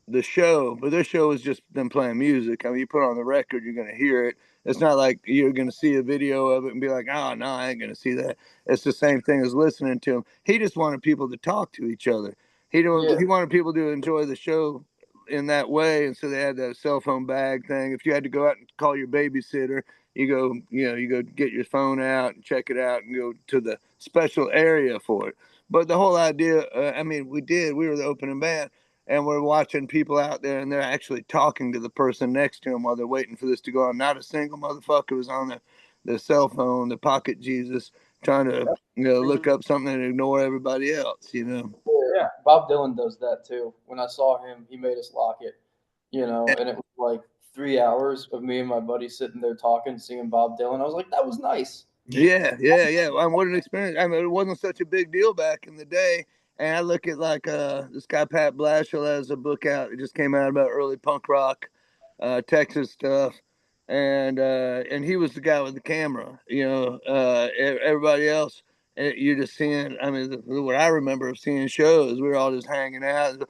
the show, but their show is just them playing music. I mean, you put it on the record, you're going to hear it. It's not like you're going to see a video of it and be like, "Oh, no, I ain't going to see that." It's the same thing as listening to him. He just wanted people to talk to each other. He wanted people to enjoy the show in that way. And so they had that cell phone bag thing. If you had to go out and call your babysitter, you go get your phone out and check it out and go to the special area for it. But the whole idea, we were the opening band. And we're watching people out there, and they're actually talking to the person next to them while they're waiting for this to go on. Not a single motherfucker was on the cell phone, the pocket Jesus, trying to look up something and ignore everybody else. Yeah, Bob Dylan does that too. When I saw him, he made us lock it, and it was like 3 hours of me and my buddy sitting there talking, singing Bob Dylan. I was like, that was nice. Yeah. What an experience. I mean, it wasn't such a big deal back in the day. And I look at like this guy Pat Blashill has a book out. It just came out about early punk rock, Texas stuff, and he was the guy with the camera. Everybody else, you're just seeing. I mean, what I remember of seeing shows, we were all just hanging out.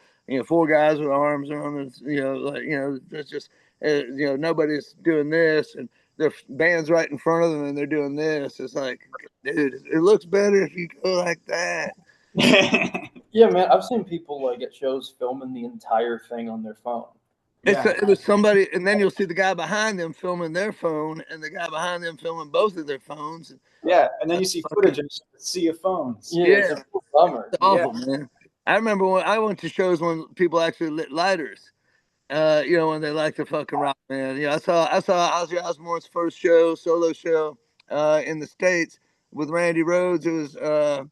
Four guys with arms around us. It's just nobody's doing this, and their band's right in front of them, and they're doing this. It's like, dude, it looks better if you go like that. Yeah, man, I've seen people like at shows filming the entire thing on their phone. It was somebody, and then you'll see the guy behind them filming their phone, and the guy behind them filming both of their phones. Yeah, and then you see footage of a sea of phones. Yeah. It's a bummer. It's awful, man. I remember when I went to shows when people actually lit lighters. When they like to fucking rock, man. I saw Ozzy Osbourne's first solo show, in the States with Randy Rhoads. It was, I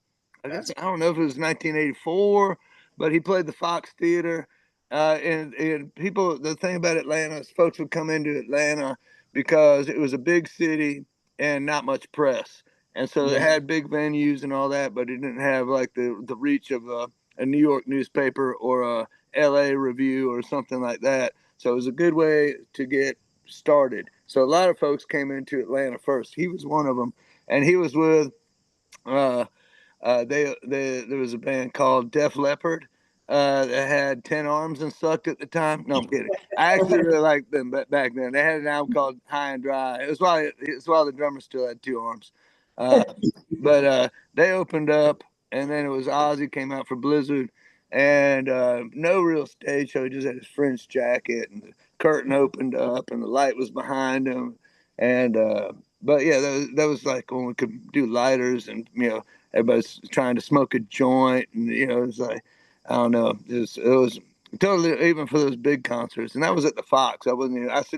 don't know if it was 1984, but he played the Fox Theater. And people, the thing about Atlanta is folks would come into Atlanta because it was a big city and not much press. And so it had big venues and all that, but it didn't have like the reach of a New York newspaper or a LA Review or something like that. So it was a good way to get started. So a lot of folks came into Atlanta first. He was one of them, and he was with there was a band called Def Leppard that had 10 Arms and sucked at the time. No, I'm kidding. I actually really liked them back then. They had an album called High and Dry. It's why the drummer still had 2 arms. But they opened up, and then it was Ozzy came out for Blizzard. And no real stage show. He just had his French jacket, and the curtain opened up, and the light was behind him. And but yeah, that was like when we could do lighters, and everybody's trying to smoke a joint, and it was like, I don't know, it was totally, even for those big concerts. And that was at the Fox. I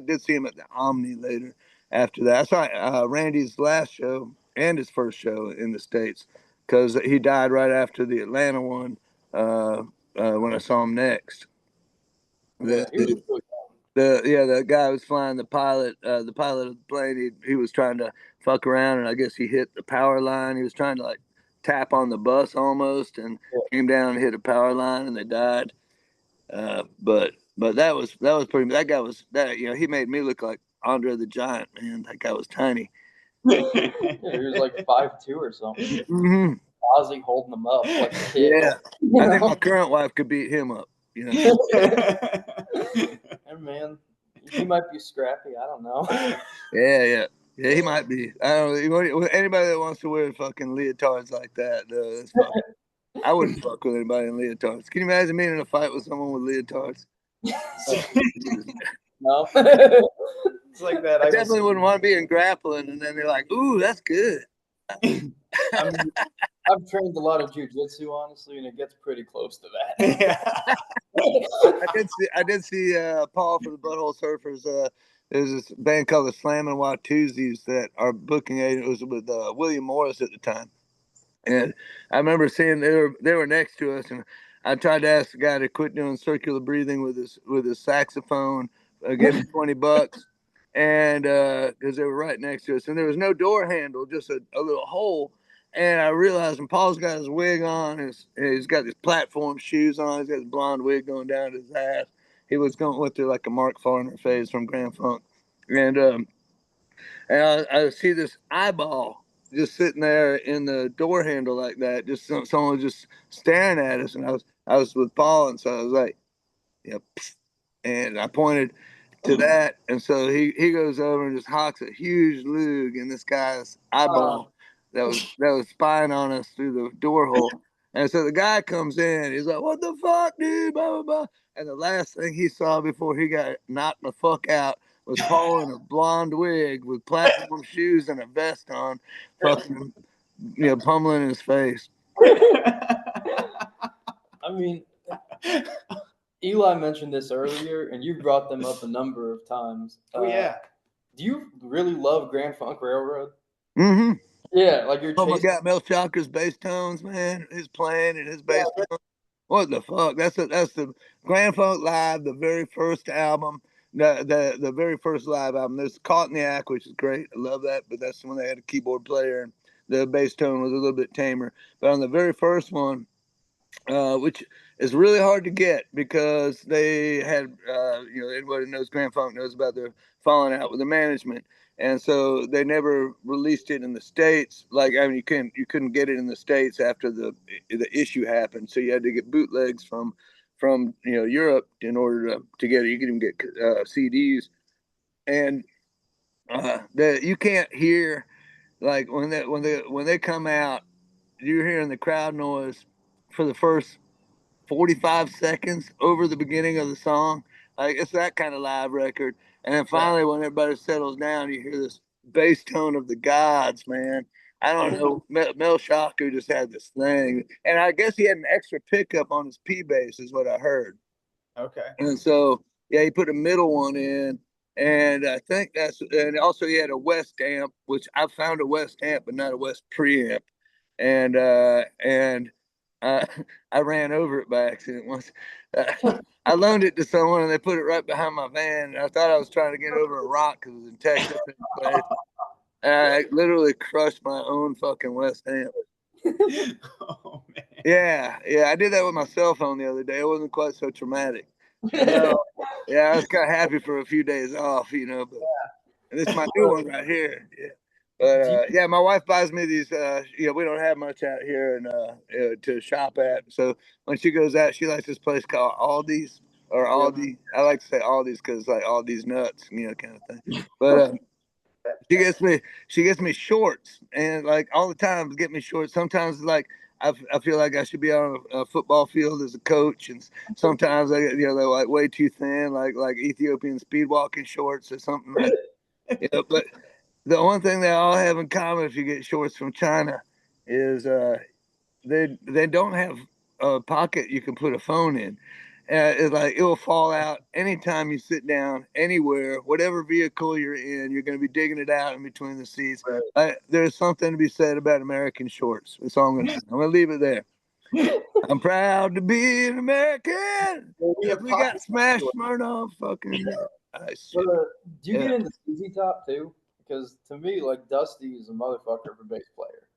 did see him at the Omni later. After that, I saw Randy's last show and his first show in the States, because he died right after the Atlanta one. When I saw him next, the guy who was flying the pilot of the plane, he was trying to fuck around, and I guess he hit the power line. He was trying to like tap on the bus almost, and came down and hit a power line, and they died. But that was pretty. That guy was he made me look like Andre the Giant, man. That guy was tiny. Yeah, he was like 5'2" or something. Mm-hmm. Ozzy holding him up like a kid. Yeah, I think my current wife could beat him up. Hey, man, he might be scrappy. I don't know. Yeah, he might be. I don't know. Anybody that wants to wear fucking leotards like that, that's I wouldn't fuck with anybody in leotards. Can you imagine me in a fight with someone with leotards? No. It's like that. I definitely wouldn't want to be in grappling, and then they're like, "Ooh, that's good." I've trained a lot of jujitsu, honestly, and it gets pretty close to that. Yeah. I did see Paul from the Butthole Surfers. There's this band called the Slammin' Watusies that our booking agent was with William Morris at the time, and I remember seeing they were next to us, and I tried to ask the guy to quit doing circular breathing with his saxophone, give him $20, and because they were right next to us, and there was no door handle, just a little hole. And I realized when Paul's got his wig on, he's got his platform shoes on, he's got his blonde wig going down to his ass. He went through like a Mark Farner phase from Grand Funk. And I see this eyeball just sitting there in the door handle like that. Just someone was just staring at us. And I was with Paul, and so I was like, "Yep." And I pointed to that, and so he goes over and just hawks a huge lug in this guy's eyeball. That was spying on us through the door hole. And so the guy comes in, he's like, "What the fuck, dude?" Blah, blah, blah. And the last thing he saw before he got knocked the fuck out was Paul in a blonde wig with platform shoes and a vest on, fucking, pummeling his face. I mean, Eli mentioned this earlier, and you brought them up a number of times. Oh, yeah. Do you really love Grand Funk Railroad? Mm-hmm. Yeah, like you're Oh my chasing. God, Mel Shocker's bass tones, man. His playing and his bass tones. What the fuck? That's the Grand Funk Live, the very first album, the very first live album. There's Caught in the Act, which is great. I love that, but that's when they had a keyboard player and the bass tone was a little bit tamer. But on the very first one, which is really hard to get because they had, anybody who knows Grand Funk knows about their falling out with the management, and so they never released it in the States. Like, I mean, you couldn't get it in the States after the issue happened, so you had to get bootlegs from Europe in order to get it. You could even get CDs, and that you can't hear like when they come out, you're hearing the crowd noise for the first 45 seconds over the beginning of the song. Like it's that kind of live record. And then finally, when everybody settles down, you hear this bass tone of the gods, man. I don't know. Mel Shocker just had this thing. And I guess he had an extra pickup on his P bass, is what I heard. Okay. And so, yeah, he put a middle one in. And I think and also he had a West amp, which I found a West amp, but not a West preamp. And uh, I ran over it by accident once. I loaned it to someone and they put it right behind my van. I thought I was trying to get over a rock because it was in Texas. And I literally crushed my own fucking West amp. Oh man. Yeah, I did that with my cell phone the other day. It wasn't quite so traumatic. No. Yeah, I was kind of happy for a few days off, but and it's my new one right here. Yeah. But yeah, my wife buys me these. We don't have much out here and to shop at. So when she goes out, she likes this place called Aldi's or Aldi. I like to say Aldi's because like Aldi's nuts, kind of thing. But she gets me shorts and like all the time get me shorts. Sometimes like I feel like I should be on a football field as a coach, and sometimes they're like way too thin, like Ethiopian speed walking shorts or something. But the one thing they all have in common if you get shorts from China is they don't have a pocket you can put a phone in. It's like it will fall out anytime you sit down anywhere, whatever vehicle you're in. You're going to be digging it out in between the seats. There's something to be said about American shorts. That's all I'm going to say. I'm going to leave it there. I'm proud to be an American. We got Smash Smirnoff fucking. Nice. Do you get into ZZ Top too? Because to me, like Dusty is a motherfucker for bass player.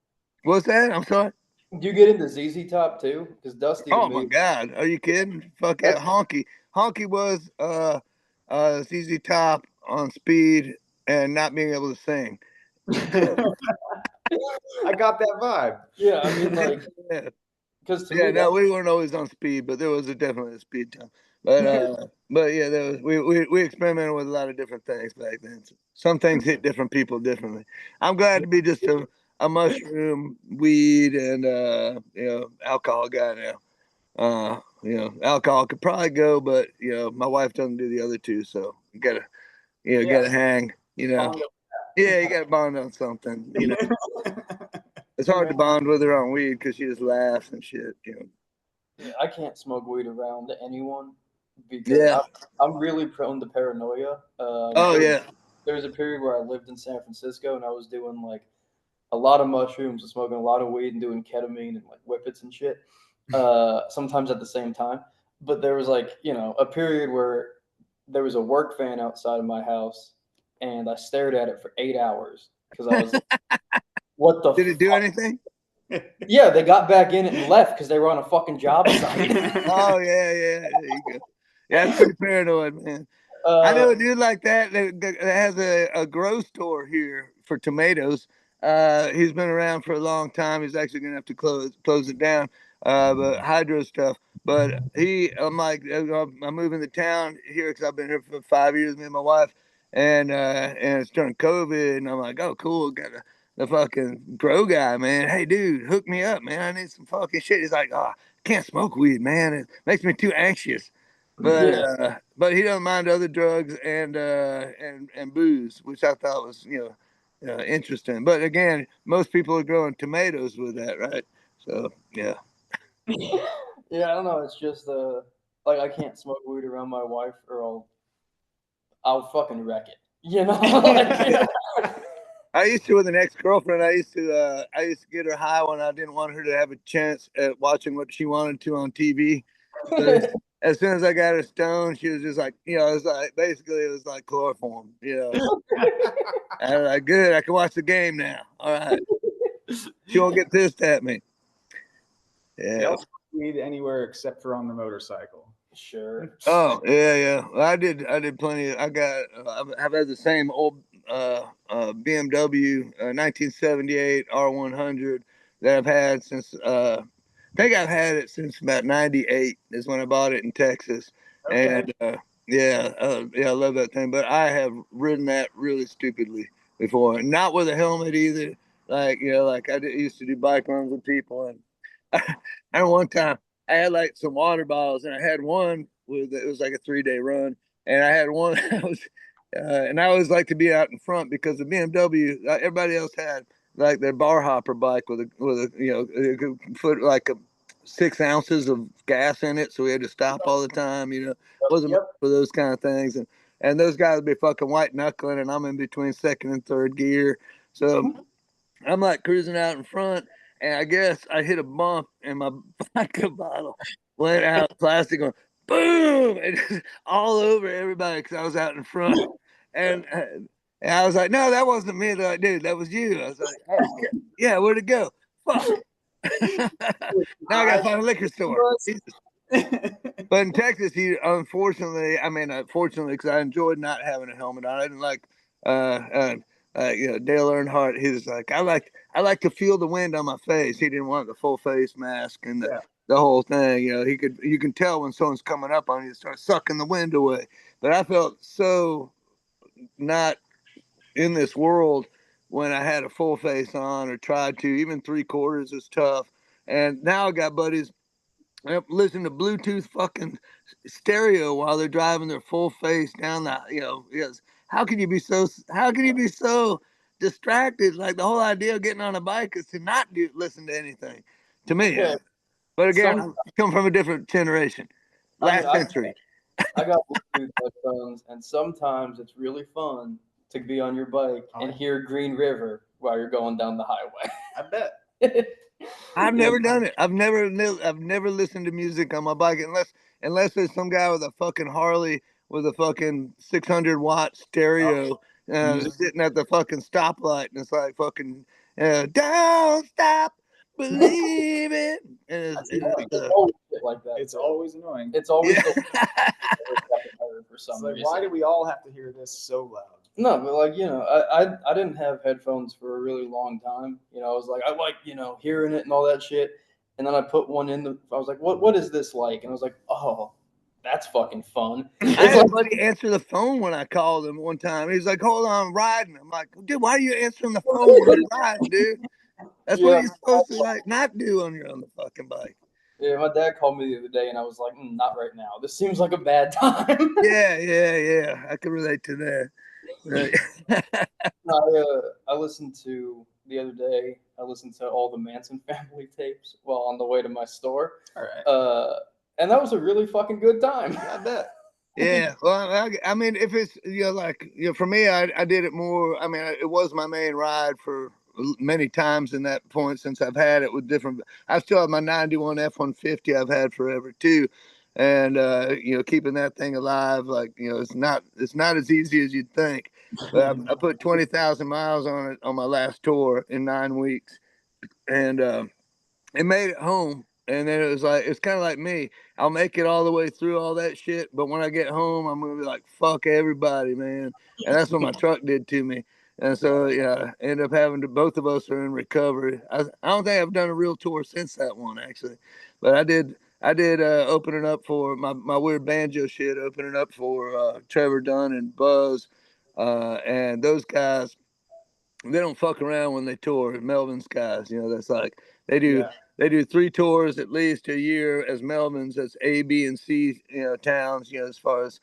What's that? I'm sorry. Do you get into ZZ Top too? Because Dusty. Oh my God, are you kidding? Fuck yeah, Honky. Honky was ZZ Top on speed and not being able to sing. I got that vibe. Yeah, I mean like. Because we weren't always on speed, but there was definitely a speed time. But yeah, there was we experimented with a lot of different things back then. So some things hit different people differently. I'm glad to be just a mushroom, weed, and alcohol guy now. Alcohol could probably go, but my wife doesn't do the other two, so you gotta gotta hang. Yeah, you gotta bond on something. It's hard to bond with her on weed because she just laughs and shit. I can't smoke weed around anyone because I'm really prone to paranoia. There was a period where I lived in San Francisco and I was doing like a lot of mushrooms and smoking a lot of weed and doing ketamine and like whippets and shit. Sometimes at the same time. But there was like, a period where there was a work fan outside of my house and I stared at it for 8 hours because I was like, what the Did it do anything? Yeah, they got back in it and left because they were on a fucking job site. Oh, yeah. There you go. Yeah, that's pretty paranoid, man. I know a dude like that has a grow store here for tomatoes. He's been around for a long time. He's actually going to have to close it down, but hydro stuff. But I'm like, I'm moving to town here because I've been here for 5 years, me and my wife, and it's during COVID, and I'm like, oh, cool, got the fucking grow guy, man. Hey, dude, hook me up, man. I need some fucking shit. He's like, oh, I can't smoke weed, man. It makes me too anxious. But he doesn't mind other drugs and booze, which I thought was interesting. But again, most people are growing tomatoes with that, right? So yeah. Yeah, I don't know. It's just like I can't smoke weed around my wife, or I'll fucking wreck it. I used to with an ex-girlfriend. I used to get her high when I didn't want her to have a chance at watching what she wanted to on TV. But as soon as I got her stoned, she was just like, it was like basically it was like chloroform, I was like, good, I can watch the game now. All right, she won't get pissed at me. They Yeah. also weed anywhere except for on the motorcycle. Sure. Oh yeah. Well, I did plenty. I've had the same old BMW 1978 R100 that I've had since. I think I've had it since about '98 is when I bought it in Texas, Okay. and yeah, I love that thing. But I have ridden that really stupidly before, not with a helmet either. Like used to do bike runs with people, and I remember one time I had like some water bottles, and I had one with it was like a 3-day run, and I had one. And I always like to be out in front because the BMW, everybody else had like their bar hopper bike with a could put like 6 ounces of gas in it, so we had to stop all the time. Wasn't Yep. for those kind of things, and those guys would be fucking white knuckling, and I'm in between second and third gear, so I'm like cruising out in front, and I guess I hit a bump, and my vodka bottle went out, plastic going boom, and just all over everybody because I was out in front, and I was like, no, that wasn't me. They're like, dude, that was you. I was like, oh, yeah, where'd it go? Fuck. Now I gotta find a liquor store. But in Texas, unfortunately, because I enjoyed not having a helmet on. I didn't like, Dale Earnhardt. He was like, I like to feel the wind on my face. He didn't want the full face mask and the whole thing. You can tell when someone's coming up on you, start sucking the wind away. But I felt so not in this world when I had a full face on or tried to. Even 3/4 is tough. And now I got buddies listen to Bluetooth fucking stereo while they're driving their full face down yes. How can you be so distracted? Like the whole idea of getting on a bike is to not listen to anything. To me. Yeah. But again, I come from a different generation. Last century. I got Bluetooth headphones, and sometimes it's really fun to be on your bike and hear Green River while you're going down the highway. I bet. I've never done it. I've never listened to music on my bike unless there's some guy with a fucking Harley with a fucking 600-watt stereo sitting at the fucking stoplight, and it's like fucking don't stop believing. And it's always shit like that. It's always annoying. It's always Yeah. for some It's like, reason. why do we all have to hear this so loud? No, but I didn't have headphones for a really long time. I was like, I like, hearing it and all that shit. And then I put one in I was like, what is this like? And I was like, oh, that's fucking fun. I had somebody answer the phone when I called him one time. He's like, hold on, I'm riding. I'm like, dude, why are you answering the phone when you're riding, dude? That's what you're supposed to like not do when you're on the fucking bike. Yeah, my dad called me the other day, and I was like, not right now. This seems like a bad time. Yeah. I can relate to that. Right. I listened to the other day. I listened to all the Manson family tapes while on the way to my store. All right. And that was a really fucking good time. I bet. Yeah. Well, I mean, if it's for me, I did it more. I mean, it was my main ride for many times in that point since I've had it with different. I still have my '91 F-150 I've had forever too, and keeping that thing alive, it's not as easy as you'd think. But I put 20,000 miles on it on my last tour in 9 weeks, and it made it home. And then it's kind of like me. I'll make it all the way through all that shit, but when I get home, I'm gonna be like, fuck everybody, man. And that's what my truck did to me. And so end up having to. Both of us are in recovery. I don't think I've done a real tour since that one actually, but I did opening up for my weird banjo shit, opening up for Trevor Dunn and Buzz, and those guys. They don't fuck around when they tour. Melvins guys, that's like they do. Yeah. They do 3 tours at least a year as Melvins. That's A, B, and C, towns. As far as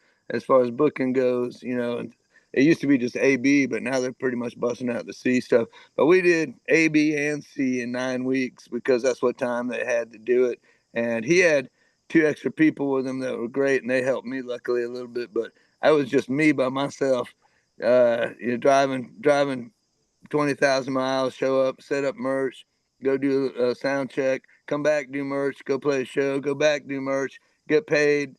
booking goes, And it used to be just A, B, but now they're pretty much busting out the C stuff. But we did A, B, and C in 9 weeks because that's what time they had to do it. And he had 2 extra people with him that were great, and they helped me luckily a little bit. But I was just me by myself, driving 20,000 miles, show up, set up merch, go do a sound check, come back, do merch, go play a show, go back, do merch, get paid,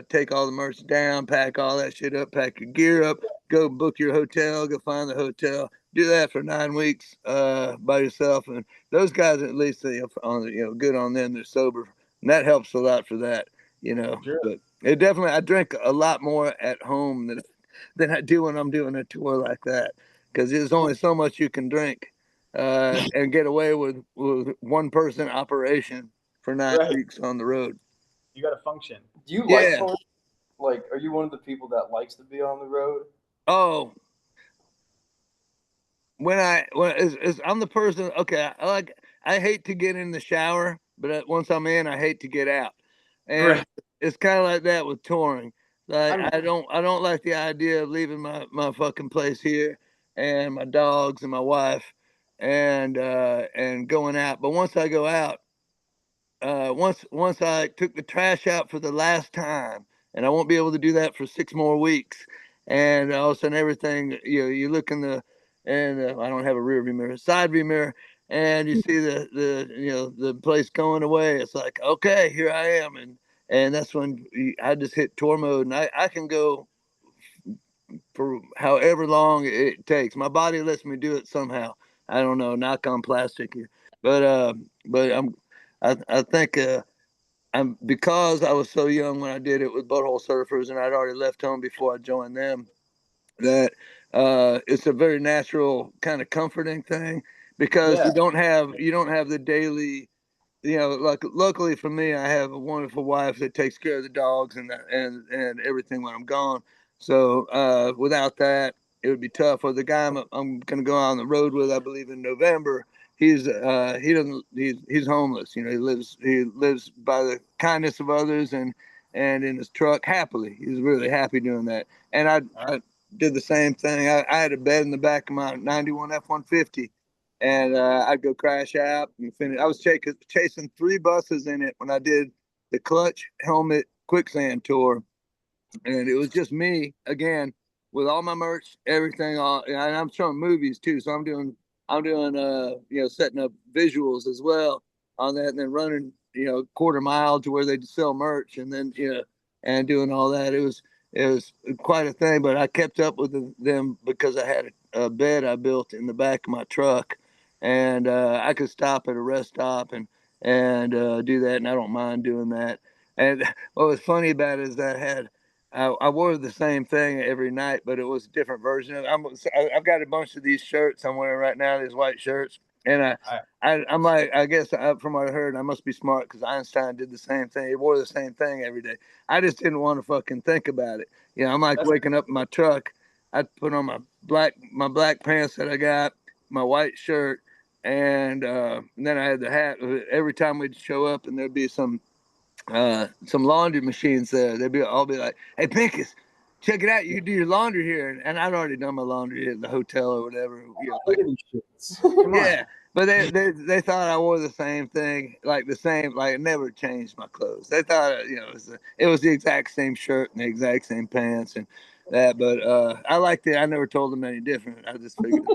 take all the merch down, pack all that shit up, pack your gear up, go book your hotel, go find the hotel. Do that for 9 weeks by yourself, and those guys at least good on them. They're sober, and that helps a lot for that, Sure. But it definitely, I drink a lot more at home than I do when I'm doing a tour like that, because there's only so much you can drink and get away with one person operation for 9 Right. weeks on the road. You got to function. Do you Yeah. like touring? Like, are you one of the people that likes to be on the road? Oh, I'm the person. Okay, I hate to get in the shower, but once I'm in, I hate to get out, and Right. it's kind of like that with touring. Like I'm- I don't like the idea of leaving my fucking place here and my dogs and my wife and going out. But once I go out, once I took the trash out for the last time, and I won't be able to do that for 6 more weeks. And all of a sudden, everything you look in and I don't have a rear view mirror, side view mirror, and you see the place going away. It's like, okay, here I am, and that's when I just hit tour mode, and I can go for however long it takes. My body lets me do it somehow. I don't know, knock on plastic here, but I think I'm because I was so young when I did it with Butthole Surfers, and I'd already left home before I joined them. That it's a very natural kind of comforting thing because Yeah. you don't have the daily. Like luckily for me, I have a wonderful wife that takes care of the dogs and everything when I'm gone. So without that, it would be tough. Or the guy I'm going to go on the road with, I believe in November, he's homeless. He lives by the kindness of others and in his truck happily. He's really happy doing that. And I did the same thing. I had a bed in the back of my '91 F-150, and I'd go crash out and finish. I was chasing 3 buses in it when I did the Clutch Helmet Quicksand tour, and it was just me again with all my merch, everything. And I'm showing movies too, so I'm doing setting up visuals as well on that, and then running quarter mile to where they sell merch, and then and doing all that. It was quite a thing, but I kept up with them because I had a bed I built in the back of my truck, and I could stop at a rest stop and do that, and I don't mind doing that. And what was funny about it is that I wore the same thing every night, but it was a different version of it. I've got a bunch of these shirts I'm wearing right now, these white shirts, and I'm like, I guess from what I heard, I must be smart because Einstein did the same thing. He wore the same thing every day. I just didn't want to fucking think about it. I'm like waking up in my truck. I'd put on my black pants that I got, my white shirt, and then I had the hat. Every time we'd show up, and there'd be some laundry machines there. I'll be like, "Hey, Pinkus, check it out. You can do your laundry here." And I'd already done my laundry at the hotel or whatever. Look at these shits. Come on. Yeah, but they thought I wore the same thing, like the same, like I never changed my clothes. They thought it was the exact same shirt and the exact same pants and that. But I liked it. I never told them any different. I just figured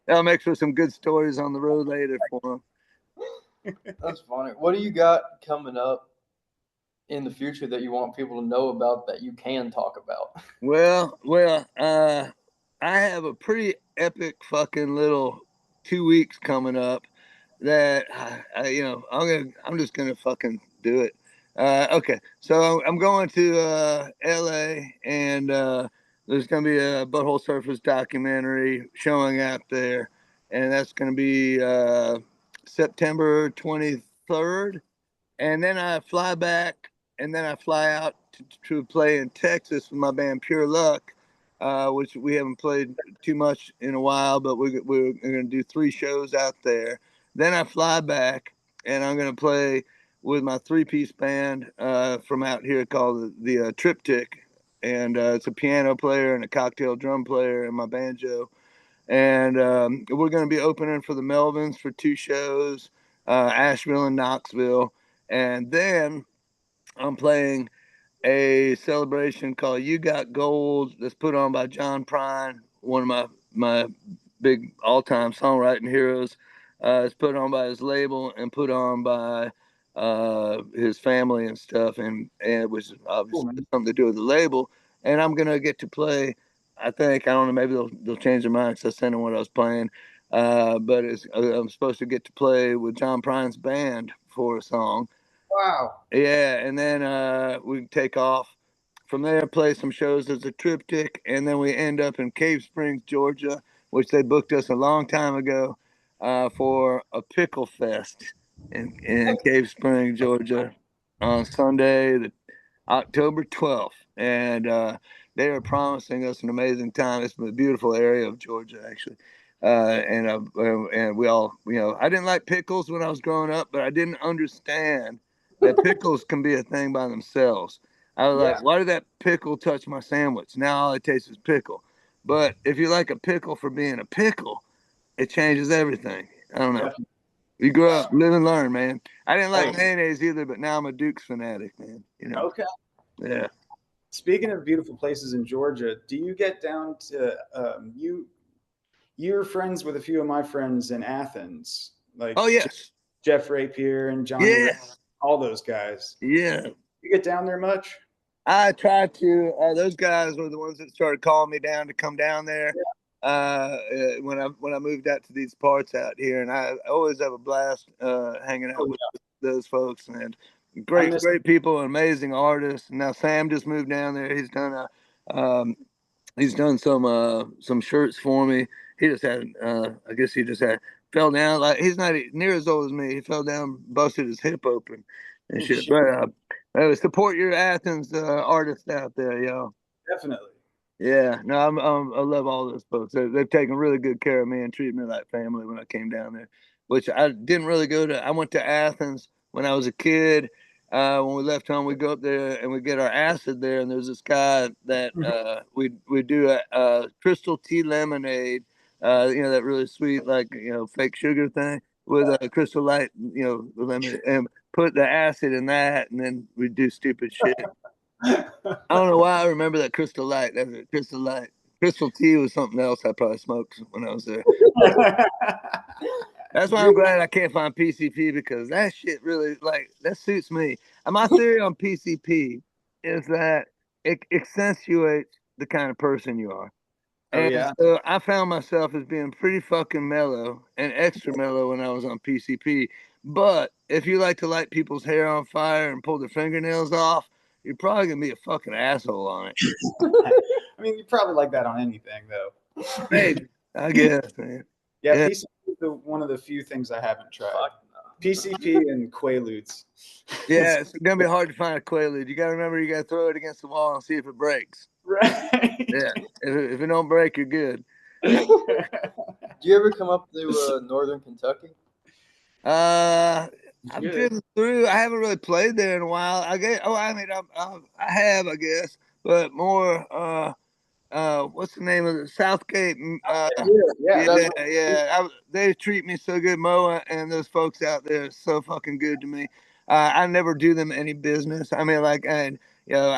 I'll make for some good stories on the road later for them. That's funny. What do you got coming up in the future that you want people to know about that you can talk about? Well, I have a pretty epic fucking little 2 weeks coming up that I'm just gonna fucking do it. Okay, so I'm going to LA, and there's gonna be a Butthole Surfers documentary showing out there, and that's gonna be September 23rd, and then I fly back, and then I fly out to play in Texas with my band Pure Luck, which we haven't played too much in a while, but we're going to do 3 shows out there. Then I fly back, and I'm going to play with my 3-piece band from out here called the Triptych, and it's a piano player and a cocktail drum player and my banjo. And we're going to be opening for the Melvins for 2 shows, Asheville and Knoxville. And then I'm playing a celebration called You Got Gold that's put on by John Prine, one of my big all-time songwriting heroes. It's put on by his label and put on by his family and stuff, and which is obviously something to do with the label. And I'm gonna get to play. I think I don't know. Maybe they'll change their mind because I sent them what I was playing. But I'm supposed to get to play with John Prine's band for a song. Wow. Yeah, and then we take off from there, play some shows as a triptych, and then we end up in Cave Springs, Georgia, which they booked us a long time ago for a pickle fest in Cave Springs, Georgia, on Sunday, October 12th. And they are promising us an amazing time. It's a beautiful area of Georgia, actually. And we all, I didn't like pickles when I was growing up, but I didn't understand that pickles can be a thing by themselves. I was like, why did that pickle touch my sandwich? Now all it tastes is pickle. But if you like a pickle for being a pickle, it changes everything. I don't know. You grow up, live and learn, man. I didn't like mayonnaise either, but now I'm a Duke's fanatic, man. Okay. Yeah. Speaking of beautiful places in Georgia, do you get down to you're friends with a few of my friends in Athens, like Oh yes. Jeff Rapier and Johnny, Yes. all those guys. Yeah. You get down there much? I tried to. Those guys were the ones that started calling me down to come down there. When I moved out to these parts out here, and I always have a blast hanging out with those folks, and great people, amazing artists. Now Sam just moved down there. He's done some shirts for me. He just had I guess he just had fell down, like he's not near as old as me. He fell down, busted his hip open and shit. But support your Athens artists out there, yo. Definitely. Yeah, no, I love all those folks. They've taken really good care of me and treated me like family when I came down there, which I didn't really go to. I went to Athens when I was a kid. When we left home, we go up there and we get our acid there. And there's this guy that we do a crystal tea lemonade, that really sweet, like, fake sugar thing with a crystal light, lemon, and put the acid in that. And then we do stupid shit. I don't know why I remember that Crystal Light. That was a Crystal Light. Crystal Tea was something else I probably smoked when I was there. That's why I'm glad I can't find PCP, because that shit really, that suits me. And my theory on PCP is that it accentuates the kind of person you are. So I found myself as being pretty fucking mellow and extra mellow when I was on PCP. But if you like to light people's hair on fire and pull their fingernails off, you're probably gonna be a fucking asshole on it. I mean, you probably like that on anything, though. Maybe, I guess, man. Yeah, PCP is one of the few things I haven't tried. PCP and Quaaludes. Yeah, it's gonna be hard to find a Quaalude. You gotta remember, you gotta throw it against the wall and see if it breaks. Right. Yeah, if it don't break, you're good. Do you ever come up to Northern Kentucky? I've driven through. I haven't really played there in a while. I guess. Oh, I mean, I have, I guess, but more. What's the name of it? Southgate. They treat me so good, Moa, and those folks out there are so fucking good to me. I never do them any business. I mean, I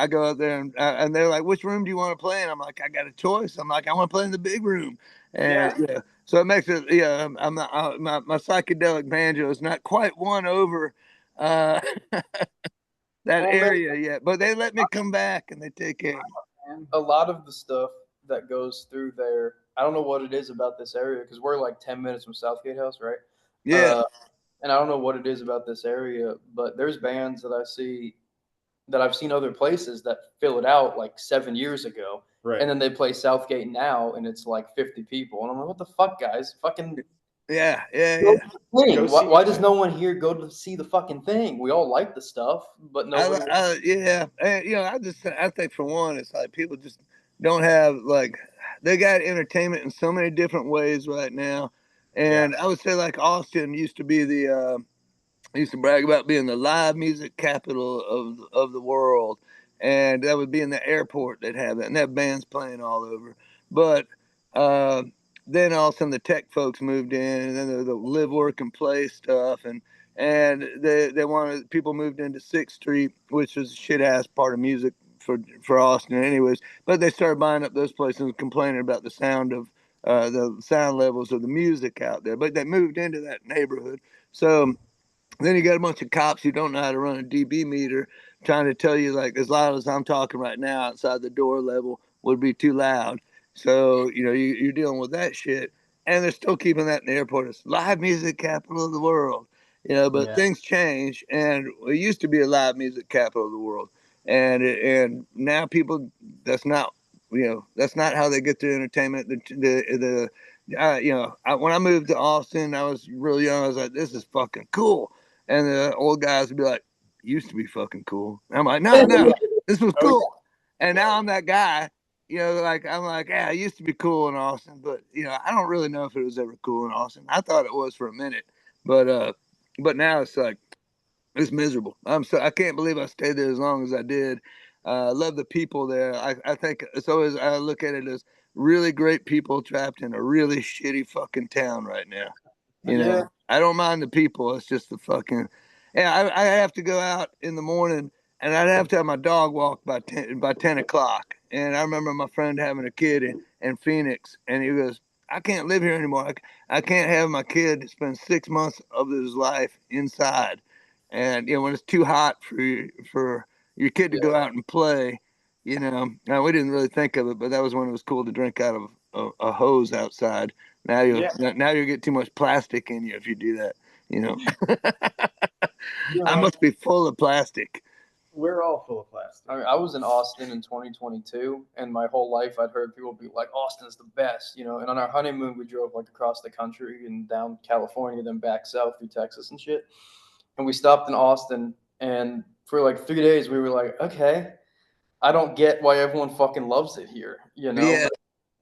go out there and they're like, "Which room do you want to play in?" I'm like, "I got a choice." I'm like, "I want to play in the big room." And so it makes it. Yeah, I'm not. My psychedelic banjo is not quite won over that area yet, but they let me come back and they take care of me. A lot of the stuff that goes through there, I don't know what it is about this area, because we're like 10 minutes from Southgate House, right? Yeah. And I don't know what it is about this area, but there's bands that I've seen other places that fill it out like 7 years ago. Right. And then they play Southgate now and it's like 50 people. And I'm like, what the fuck, guys? Fucking yeah. Why does no one here go to see the fucking thing? We all like the stuff, but nobody. I think for one, it's like people just don't have, they got entertainment in so many different ways right now. And I would say, like, Austin used to be used to brag about being the live music capital of the world. And that would be in the airport. They'd have that, and they have bands playing all over. But then all of a sudden the tech folks moved in, and then the live, work, and play stuff, and people moved into 6th Street, which is a shit ass part of music for Austin anyways. But they started buying up those places and complaining about the sound of the sound levels of the music out there. But they moved into that neighborhood. So then you got a bunch of cops who don't know how to run a dB meter trying to tell you, like, as loud as I'm talking right now outside the door level would be too loud. So, you're dealing with that shit. And they're still keeping that in the airport. It's live music capital of the world. But things change. And it used to be a live music capital of the world. And now people, that's not how they get their entertainment. When I moved to Austin, I was real young. I was like, this is fucking cool. And the old guys would be like, used to be fucking cool. And I'm like, no, this was cool. And now I'm that guy, I'm like, yeah, it used to be cool in Austin, but I don't really know if it was ever cool in Austin. I thought it was for a minute, but now it's like, it's miserable. I can't believe I stayed there as long as I did. Love the people there. I think it's always, I look at it as really great people trapped in a really shitty fucking town right now. I don't mind the people. It's just the fucking, I have to go out in the morning and I'd have to have my dog walk by 10 o'clock. And I remember my friend having a kid in Phoenix, and he goes, I can't live here anymore. I can't have my kid spend 6 months of his life inside. And, when it's too hot for your kid to go out and play, now we didn't really think of it, but that was when it was cool to drink out of a hose outside. Now you'll get too much plastic in you if you do that, I must be full of plastic. We're all full of plastic. I mean, I was in Austin in 2022, and my whole life I'd heard people be like, Austin's the best, And on our honeymoon, we drove like across the country and down California, then back south through Texas and shit. And we stopped in Austin, and for like 3 days, we were like, okay, I don't get why everyone fucking loves it here, Yeah.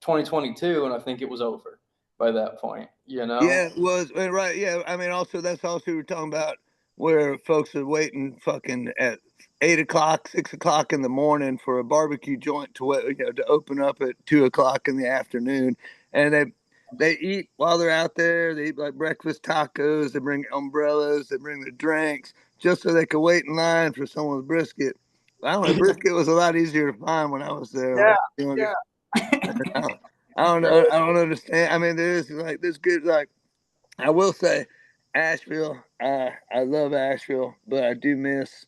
2022, and I think it was over by that point, Yeah, it was, right, yeah. I mean, also, that's also we're talking about where folks are waiting fucking at 8 o'clock, 6 o'clock in the morning for a barbecue joint to open up at 2 o'clock in the afternoon. And they eat while they're out there. They eat like breakfast tacos. They bring umbrellas. They bring their drinks just so they could wait in line for someone's brisket. I don't know. Brisket was a lot easier to find when I was there. Yeah. I don't know. I don't understand. I mean, there's good, like, I will say, Asheville. I love Asheville, but I do miss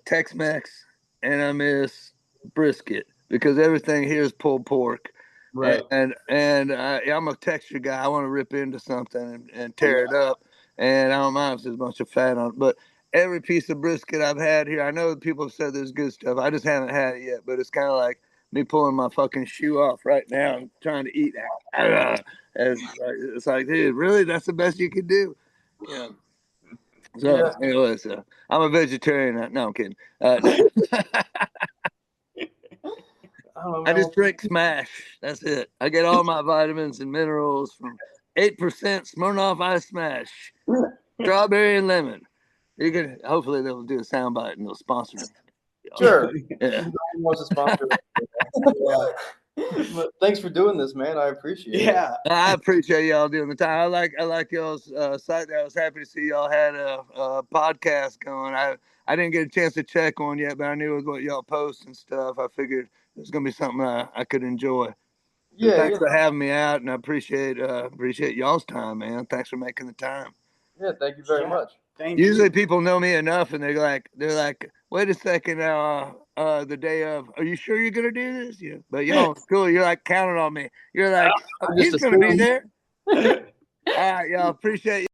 Tex-Mex, and I miss brisket because everything here is pulled pork. Right. And I'm a texture guy. I want to rip into something and tear it up. And I don't mind if there's a bunch of fat on it. But every piece of brisket I've had here, I know people have said there's good stuff. I just haven't had it yet. But it's kind of like me pulling my fucking shoe off right now and trying to eat that. It's like, dude, really? That's the best you can do? Yeah. So, anyway, I'm a vegetarian. No, I'm kidding. I just drink Smash. That's it. I get all my vitamins and minerals from 8% Smirnoff Ice Smash, strawberry and lemon. You can hopefully they'll do a soundbite and they'll sponsor me. Sure. Yeah. Wants to sponsor. But thanks for doing this, man. I appreciate it. Yeah. I appreciate y'all doing the time. I like y'all's site there. I was happy to see y'all had a podcast going. I didn't get a chance to check on yet, but I knew it was what y'all post and stuff. I figured it was gonna be something I could enjoy. So thanks for having me out, and I appreciate y'all's time, man. Thanks for making the time. Yeah, thank you very much. Usually people know me enough, and they're like, wait a second now. The day of, are you sure you're gonna do this? Yeah, but y'all, cool. You're like counting on me. You're like, he's gonna be there. All right, y'all. Appreciate you.